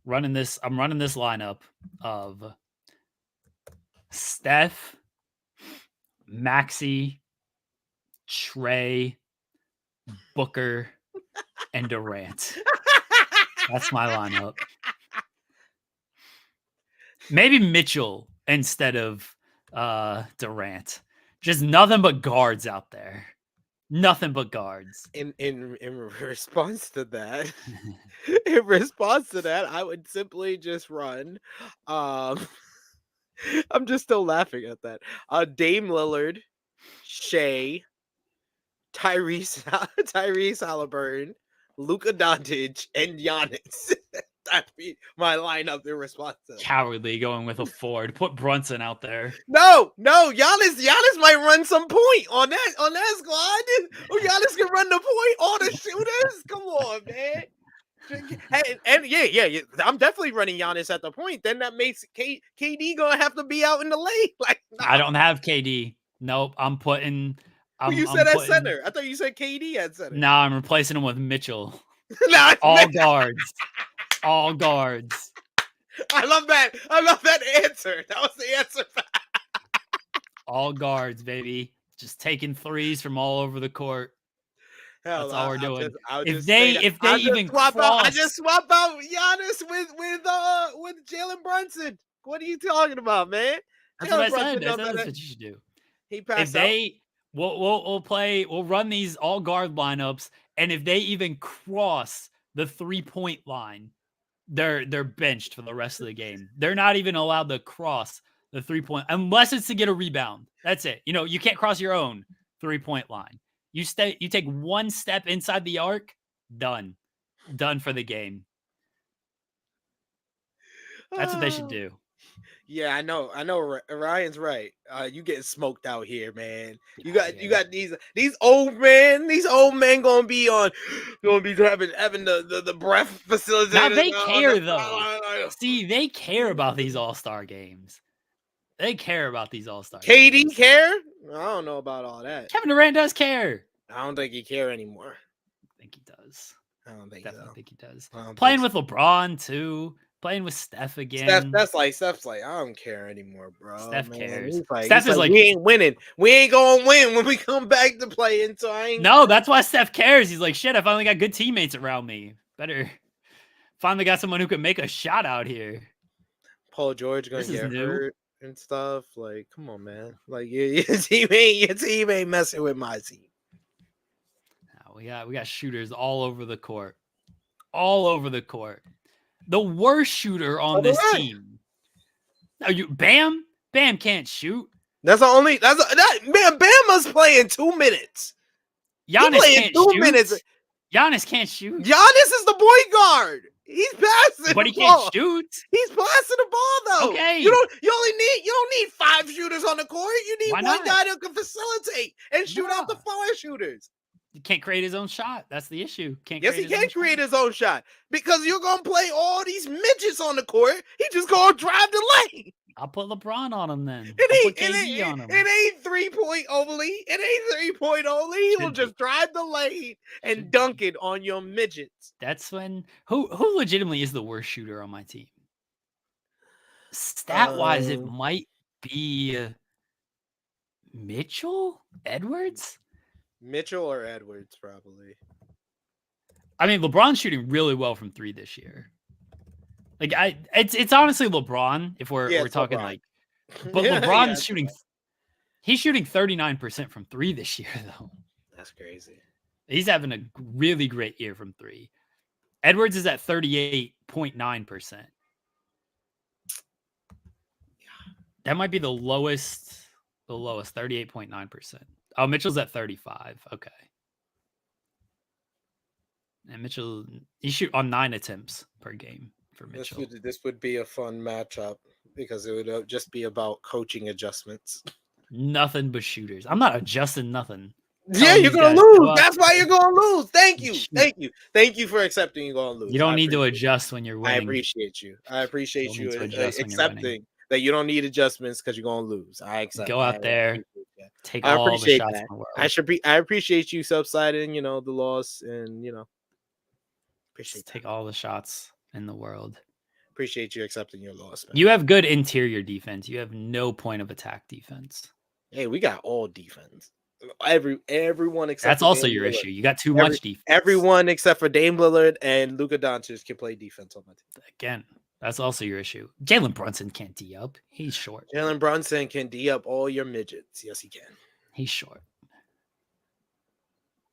I'm running this lineup of Steph, Maxey, Trey, Booker, and Durant. That's my lineup. Maybe Mitchell instead of Durant. Just nothing but guards out there. Nothing but guards. In response to that, I would simply just run. I'm just still laughing at that. Dame Lillard, Shea, Tyrese Halliburton, Luka Doncic, and Giannis. That'd be my lineup in response to that. Cowardly going with a Ford. Put Brunson out there. No, Giannis might run some point on that squad. Oh, Giannis can run the point. All the shooters. Come on, man. And yeah, I'm definitely running Giannis at the point. Then that makes KD gonna have to be out in the lane. Like, nah. I don't have KD. Nope. I'm putting. You said at center. I thought you said KD at center. No, I'm replacing him with Mitchell. Nah, All guards. All guards. I love that answer. That was the answer. All guards, baby. Just taking threes from all over the court. Hell, that's all we're doing. If they even cross, I just swap out Giannis with Jalen Brunson. What are you talking about, man? That's what I said. That's what you should do. He passed We'll run these all guard lineups, and if they even cross the 3-point line, they're benched for the rest of the game. They're not even allowed to cross the 3-point unless it's to get a rebound. That's it. You can't cross your own 3-point line. You take one step inside the arc, done for the game. That's what they should do. Yeah, I know. Ryan's right. You getting smoked out here, man. You got these old men. These old men gonna be having the breath facilitator. Now they care though. See, they care about these All-Star games. They care about these All-Star KD games. care? I don't know about all that. Kevin Durant does care. I don't think he care anymore. I think he does. I don't think Definitely so. think he does. Playing with LeBron too. Playing with Steph again. Steph's like, I don't care anymore, bro. Steph cares. Steph is like, we ain't winning. We ain't gonna win when we come back to play. And so I ain't. No, that's why Steph cares. He's like, shit, I finally got good teammates around me. Better finally got someone who can make a shot out here. Paul George gonna get hurt and stuff. Like, come on, man. Like your team ain't messing with my team. No, we got shooters all over the court. All over the court. The worst shooter on this team. Are you Bam? Bam can't shoot. Man. Bama's playing 2 minutes. Giannis can't shoot. Minutes. Giannis can't shoot. Giannis is the point guard. He's passing, but he can't shoot. He's passing the ball though. Okay. You don't need 5 shooters on the court. You need one guy that can facilitate and shoot out the 4 shooters. He can't create his own shot. That's the issue. He can create his own shot because you're gonna play all these midgets on the court. He just gonna drive the lane. I'll put LeBron on him then. It ain't 3-point only. He will just drive the lane and dunk it on your midgets. That's when who legitimately is the worst shooter on my team. Stat wise, it might be Mitchell Edwards. Mitchell or Edwards, probably. I mean, LeBron's shooting really well from 3 this year. Like it's honestly LeBron if we're talking LeBron. like, but LeBron's shooting. He's shooting 39% from 3 this year though. That's crazy. He's having a really great year from 3. Edwards is at 38.9%. That might be the lowest. The lowest, 38.9%. Oh, Mitchell's at 35. Okay. And Mitchell, he shoot on 9 attempts per game for Mitchell. This would be a fun matchup because it would just be about coaching adjustments. Nothing but shooters. I'm not adjusting nothing. Yeah, you're gonna lose. That's why you're gonna lose. Thank you for accepting you're gonna lose. You don't need to adjust when you're winning. I appreciate you. I appreciate you accepting that you don't need adjustments because you're gonna lose. I accept. Go out there, take all the shots in the world. I appreciate you subsiding, the loss, and appreciate take all the shots in the world. Appreciate you accepting your loss, man. You have good interior defense. You have no point of attack defense. Hey, we got all defense. Everyone except that's also your issue. You got too much defense. Everyone except for Dame Lillard and Luka Doncic can play defense on my team. Again, that's also your issue. Jalen Brunson can't D up. He's short. Jalen Brunson can D up all your midgets. Yes, he can. He's short.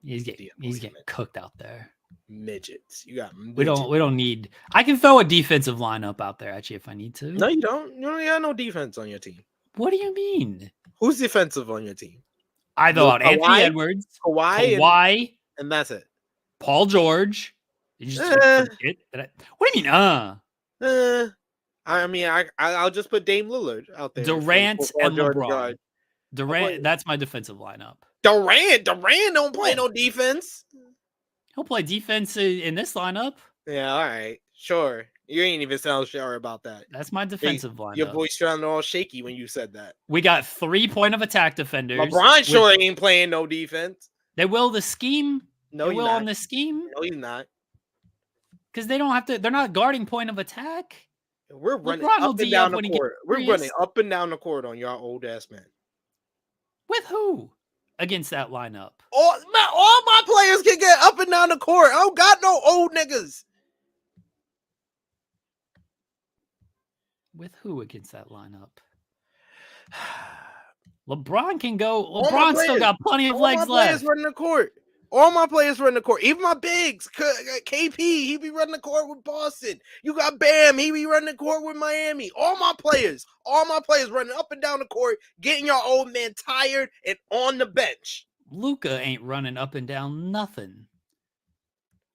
He's getting cooked out there. Midgets. You got midgets. We don't need. I can throw a defensive lineup out there at you if I need to. No, you don't. You don't got no defense on your team. What do you mean? Who's defensive on your team? I thought Anthony Edwards, Kawhi, and that's it. Paul George. Did you just forget that? What do you mean? I mean, I'll just put Dame Lillard out there. Durant and LeBron. Durant, that's my defensive lineup. Durant don't play no defense. He'll play defense in this lineup. Yeah, all right, sure. You ain't even sound sure about that. That's my defensive lineup. Your voice sounded all shaky when you said that. We got 3 point of attack defenders. LeBron sure ain't playing no defense. They will the scheme. No, they will on the scheme. No, he's not. Because they don't have to. They're not guarding point of attack. We're running up and down the court. We're running up and down the court on your old ass man. With who? Against that lineup. All my players can get up and down the court. I don't got no old niggas. With who against that lineup? LeBron can go. LeBron still got plenty of legs left. Running the court. All my players running the court. Even my bigs. KP, he be running the court with Boston. You got Bam, he be running the court with Miami. All my players running up and down the court, getting your old man tired and on the bench. Luka ain't running up and down nothing.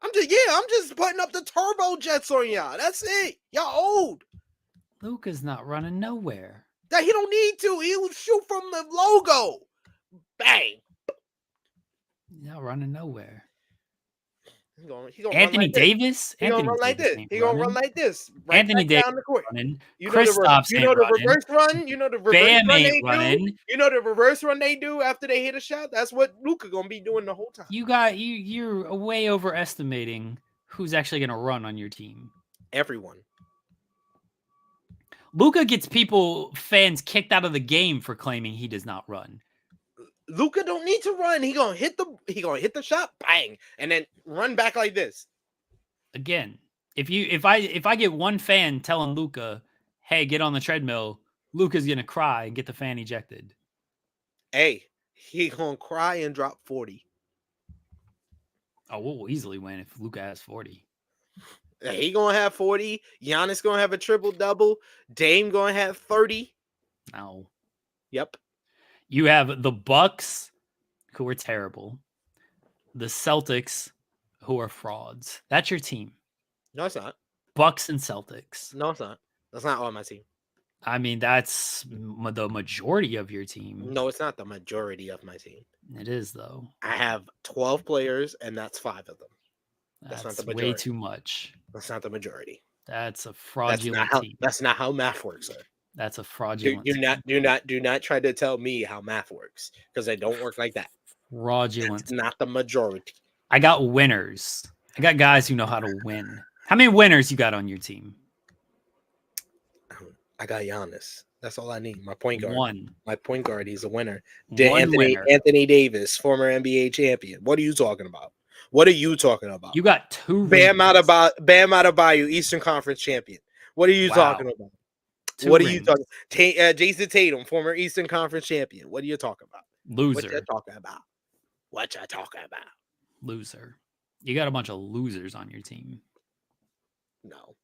I'm just putting up the turbo jets on y'all. That's it. Y'all old. Luka's not running nowhere. That he don't need to. He will shoot from the logo. Bang. He's not running nowhere. He gonna Anthony Davis? He gonna run like this. He gonna run like this. Right Anthony Davis down the court. Running. You know the reverse run? You know the reverse Bam run ain't running. You know the reverse run they do after they hit a shot? That's what Luka gonna be doing the whole time. You're way overestimating who's actually gonna run on your team. Everyone. Luka gets fans kicked out of the game for claiming he does not run. Luka don't need to run. He gonna hit the shot, bang, and then run back like this. Again, if I get one fan telling Luka, "Hey, get on the treadmill," Luka's gonna cry and get the fan ejected. Hey, he gonna cry and drop 40. Oh, we'll easily win if Luka has 40. He gonna have 40. Giannis gonna have a triple-double. Dame gonna have 30. No. Yep. You have the Bucks, who are terrible. The Celtics, who are frauds. That's your team. No, it's not. Bucks and Celtics. No, it's not. That's not all my team. I mean, that's the majority of your team. No, it's not the majority of my team. It is, though. I have 12 players, and that's 5 of them. That's not the majority. Way too much. That's not the majority. That's a fraudulent team. That's not how math works, sir. That's a fraudulent. Do not try to tell me how math works, because they don't work like that. Fraudulent. It's not the majority. I got winners. I got guys who know how to win. How many winners you got on your team? I got Giannis. That's all I need. My point guard. One. My point guard. He's a winner. Winner. Anthony Davis, former NBA champion. What are you talking about? What are you talking about? You got 2 Bam rings. Adebayo, Eastern Conference champion. What are you talking about? 2 What are rings. you talking? Jason Tatum, former Eastern Conference champion. What are you talking about? Loser. What you talking about? What you talking about? Loser. You got a bunch of losers on your team. No,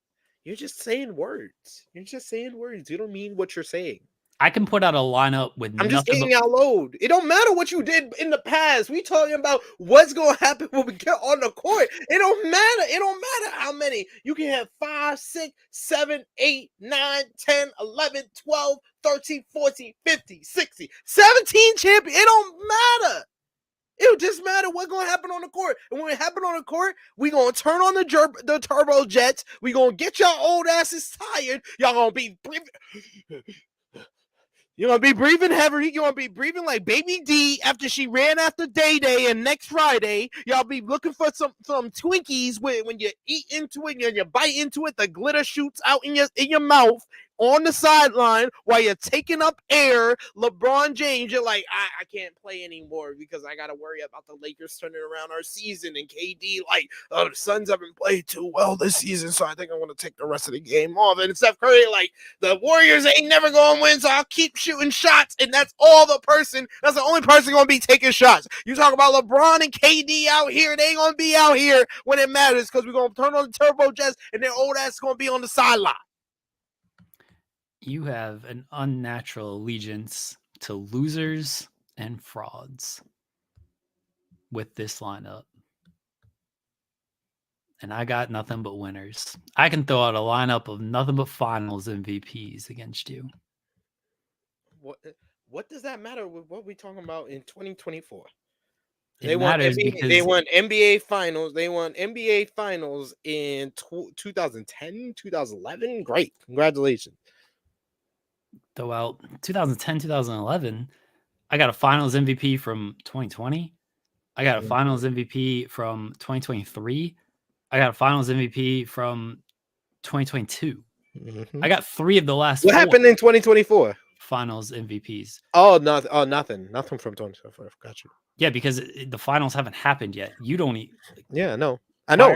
you're just saying words. You're just saying words. You don't mean what you're saying. I can put out a lineup with I'm just nothing getting y'all load. It don't matter what you did in the past. We talking about what's gonna happen when we get on the court. It don't matter. It don't matter how many. You can have 5, 6, 7, 8, 9, 10, 11, 12, 13, 14, 15, 16, 17 champions. It don't matter. It would just matter what's gonna happen on the court. And when it happen on the court, we gonna turn on the turbo jets. We gonna get y'all old asses tired. Y'all gonna be You're going to be breathing heavy. You're going to be breathing like Baby D after she ran after Day Day and next Friday. Y'all be looking for some Twinkies when you eat into it and you bite into it, the glitter shoots out in your mouth on the sideline while you're taking up air. LeBron James, you're like, I can't play anymore because I got to worry about the Lakers turning around our season. And KD, like, the Suns haven't played too well this season, so I think I want to take the rest of the game off. And Steph Curry, like, the Warriors ain't never going to win, so I'll keep shooting shots. And that's the only person going to be taking shots. You talk about LeBron and KD out here, they ain't going to be out here when it matters because we're going to turn on the turbo jets and their old ass is going to be on the sideline. You have an unnatural allegiance to losers and frauds with this lineup. And I got nothing but winners. I can throw out a lineup of nothing but finals MVPs against you. What does that matter with what we talking about in 2024? They won NBA finals. They won NBA finals in 2010, 2011. Great. Congratulations. Throw out 2010, 2011. I got a finals MVP from 2020. I got a finals MVP from 2023. I got a finals MVP from 2022. I got 3 of the last 4 happened in 2024? Finals MVPs. Nothing from 2024. Got you. Yeah, because the finals haven't happened yet. You don't eat. Yeah, no. I know.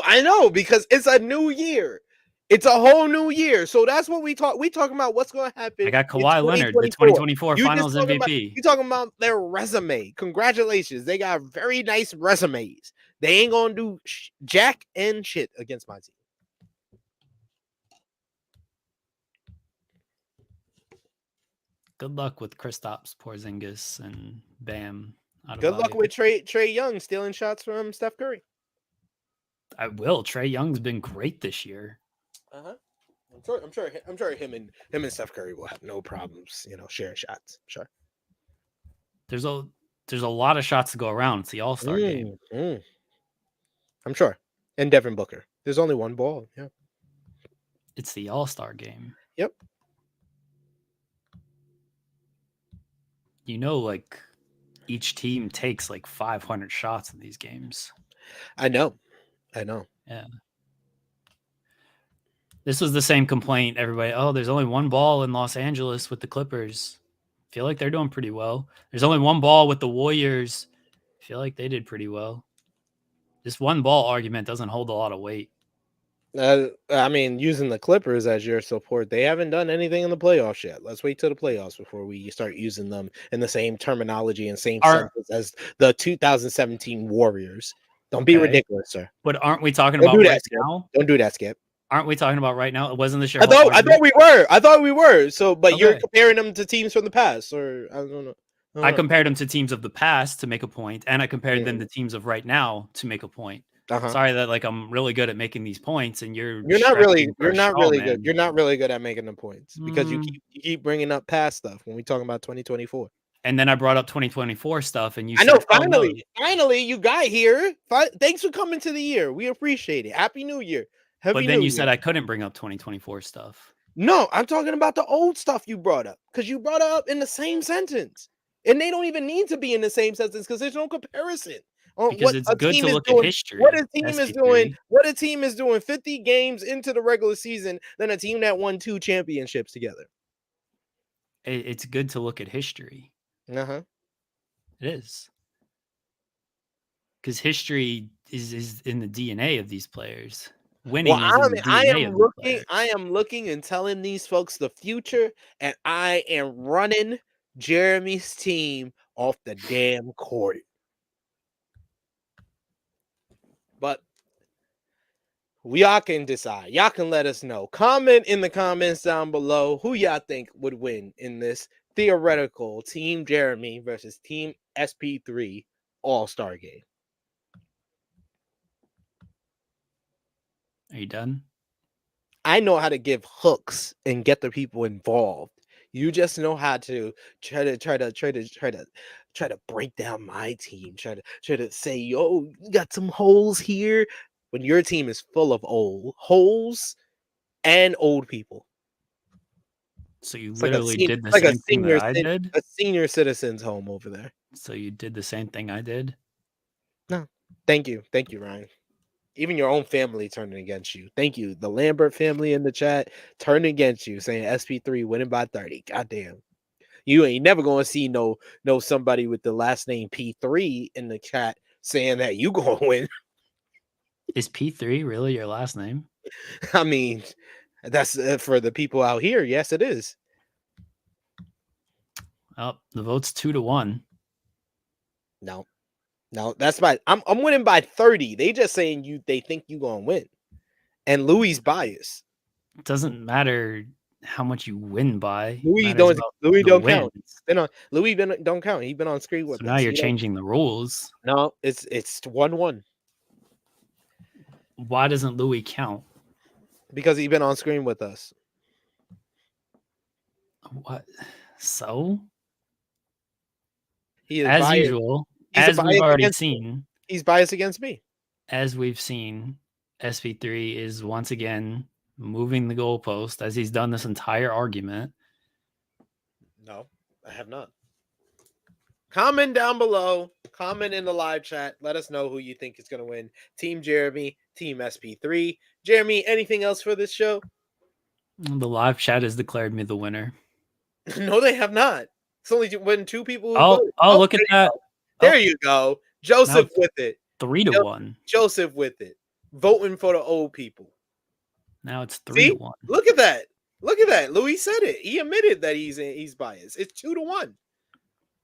I know because it's a new year. It's a whole new year. So that's what we talk. We talking about what's going to happen. I got Kawhi Leonard, the 2024 finals MVP. You talking about their resume. Congratulations. They got very nice resumes. They ain't going to do jack and shit against my team. Good luck with Kristaps Porzingis and Bam. Good luck with Trey Young stealing shots from Steph Curry. I will. Trey Young's been great this year. I'm sure him and Steph Curry will have no problems, sharing shots. Sure. There's a lot of shots to go around. It's the All-Star game. I'm sure. And Devin Booker. There's only one ball. Yeah. It's the All-Star game. Yep. Like each team takes like 500 shots in these games. I know. Yeah. This was the same complaint. Everybody, there's only one ball in Los Angeles with the Clippers. Feel like they're doing pretty well. There's only one ball with the Warriors. Feel like they did pretty well. This one ball argument doesn't hold a lot of weight. I mean, using the Clippers as your support, they haven't done anything in the playoffs yet. Let's wait till the playoffs before we start using them in the same terminology and same sentence as the 2017 Warriors. Don't be ridiculous, sir. But aren't we talking about right now? Don't do that, Skip. Aren't we talking about right now? It wasn't the show. I thought we were. So, but you're comparing them to teams from the past, or I don't know. I compared them to teams of the past to make a point, and I compared them to teams of right now to make a point. Sorry that I'm really good at making these points, and you're not really good. You're not really good at making the points because you keep bringing up past stuff when we talking about 2024. And then I brought up 2024 stuff, and you said, finally you got here. Thanks for coming to the year. We appreciate it. Happy New Year. But then you said I couldn't bring up 2024 stuff. No, I'm talking about the old stuff you brought up because you brought it up in the same sentence, and they don't even need to be in the same sentence because there's no comparison. Because it's good to look at history. What a team is doing 50 games into the regular season than a team that won 2 championships together. It's good to look at history. It is. because history is in the DNA of these players. Winning Well, is in the DNA of the players. I am looking and telling these folks the future, and I am running Jeremy's team off the damn court. But y'all can decide. Y'all can let us know. Comment in the comments down below who y'all think would win in this theoretical Team Jeremy versus Team SP3 All-Star game. Are you done? I know how to give hooks and get the people involved. You just know how to try to break down my team. Try to say, yo, you got some holes here. When your team is full of old holes and old people. So you It's literally like did the like same thing that I did? a senior citizen's home over there. So you did the same thing I did? No. Thank you, Ryan. Even your own family turning against you. Thank you. The Lambert family in the chat turning against you, saying SP3 winning by 30. Goddamn. You ain't never gonna see no somebody with the last name P3 in the chat saying that you gonna win. Is P3 really your last name? I mean, that's for the people out here. Yes, it is. Oh, the vote's 2-1. No, that's by I'm winning by 30. They just saying they think you gonna win, and Louis biased. It doesn't matter how much you win by. Louis Don't count. Louis don't count. He's been on screen with so us. now you're changing the rules. No, it's 1-1 Why doesn't Louis count? because he's been on screen with us. What? So? He is as biased. Usual, as we've already seen. He's biased against me. As we've seen, SP3 is once again moving the goalpost as he's done this entire argument. No, I have not. Comment down below. Comment in the live chat. Let us know who you think is going to win. Team Jeremy, Team SP3. Jeremy, anything else for this show? The live chat has declared me the winner. No, they have not. It's only when two people who voted. Look at that. There you go. Joseph with it. 3-1. Joseph with it. Voting for the old people. Now it's 3-1. Look at that. Look at that. Louis said it. He admitted that he's biased. It's 2-1.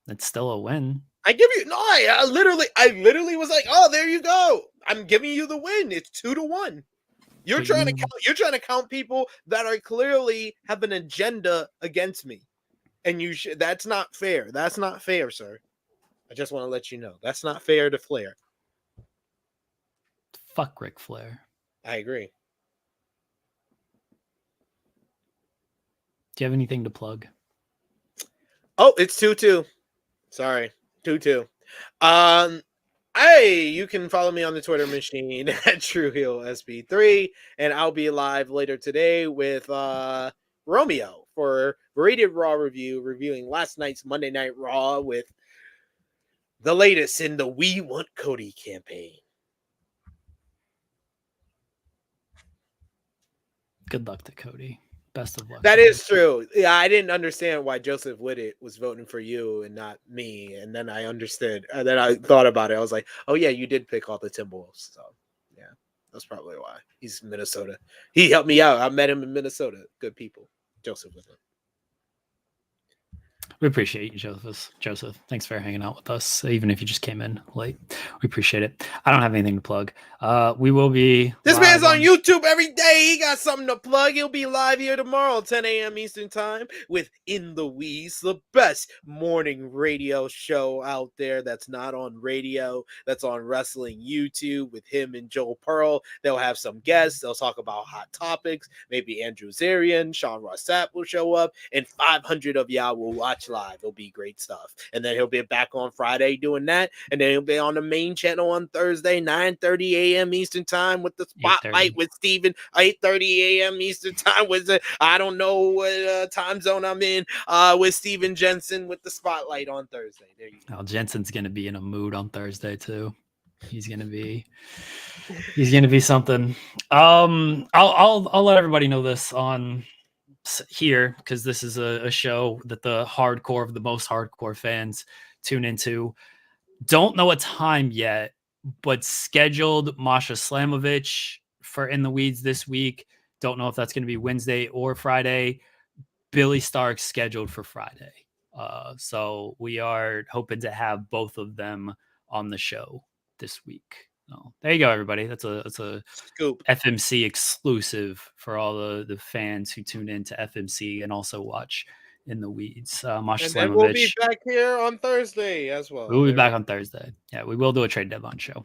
It's still a win. I give you I literally was like, oh, there you go. I'm giving you the win. It's 2-1. You're trying to count people that are clearly have an agenda against me. And that's not fair. That's not fair, sir. I just want to let you know. That's not fair to Flair. Fuck Ric Flair. I agree. Do you have anything to plug? Oh, it's 2-2. Sorry. 2-2. Hey, you can follow me on the Twitter machine at TrueHeelSB3, and I'll be live later today with Romeo for Rated Raw Review, reviewing last night's Monday Night Raw with the latest in the We Want Cody campaign. Good luck to Cody. Best of luck. That is true. Yeah, I didn't understand why Joseph Whitted was voting for you and not me. And then I understood. And then I thought about it. I was like, oh, yeah, you did pick all the Timberwolves. So, yeah, that's probably why. He's Minnesota. He helped me out. I met him in Minnesota. Good people. Joseph Whitted. We appreciate you, Joseph. Thanks for hanging out with us, even if you just came in late. We appreciate it. I don't have anything to plug. We will be. This man's on YouTube every day. He got something to plug. He'll be live here tomorrow, 10 a.m. Eastern Time, with In the Weeds, the best morning radio show out there that's not on radio, that's on wrestling YouTube with him and Joel Pearl. They'll have some guests. They'll talk about hot topics. Maybe Andrew Zarian, Sean Rossap will show up, and 500 of y'all will watch live. It'll be great stuff. And then he'll be back on Friday doing that, and then he'll be on the main channel on Thursday, 9:30 a.m. Eastern Time with the spotlight with Steven, 8:30 a.m. Eastern Time with the, I don't know what time zone I'm in, with Steven Jensen with the spotlight on Thursday. There you go. Jensen's gonna be in a mood on Thursday too. He's gonna be something. I'll let everybody know this on here, because this is a show that the hardcore of the most hardcore fans tune into. Don't know a time yet but scheduled Masha Slamovich for In the Weeds this week. Don't know if that's going to be Wednesday or Friday. Billy Stark scheduled for Friday. So we are hoping to have both of them on the show this week. So there you go, everybody. That's a Scoop. FMC exclusive for all the fans who tune in to FMC and also watch In the Weeds. Masha And then we'll be Slamovich. back here on Thursday as well. We'll be back on Thursday. Yeah, we will do a trade deadline show.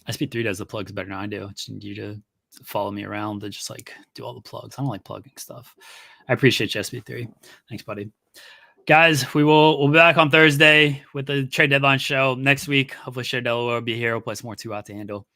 SP3 does the plugs better than I do. I just need you to follow me around and just like do all the plugs. I don't like plugging stuff. I appreciate you, SP3. Thanks, buddy. Guys, we'll be back on Thursday with the trade deadline show next week. Hopefully, Shea Delaware will be here. We'll play some more 2 Out to Handle.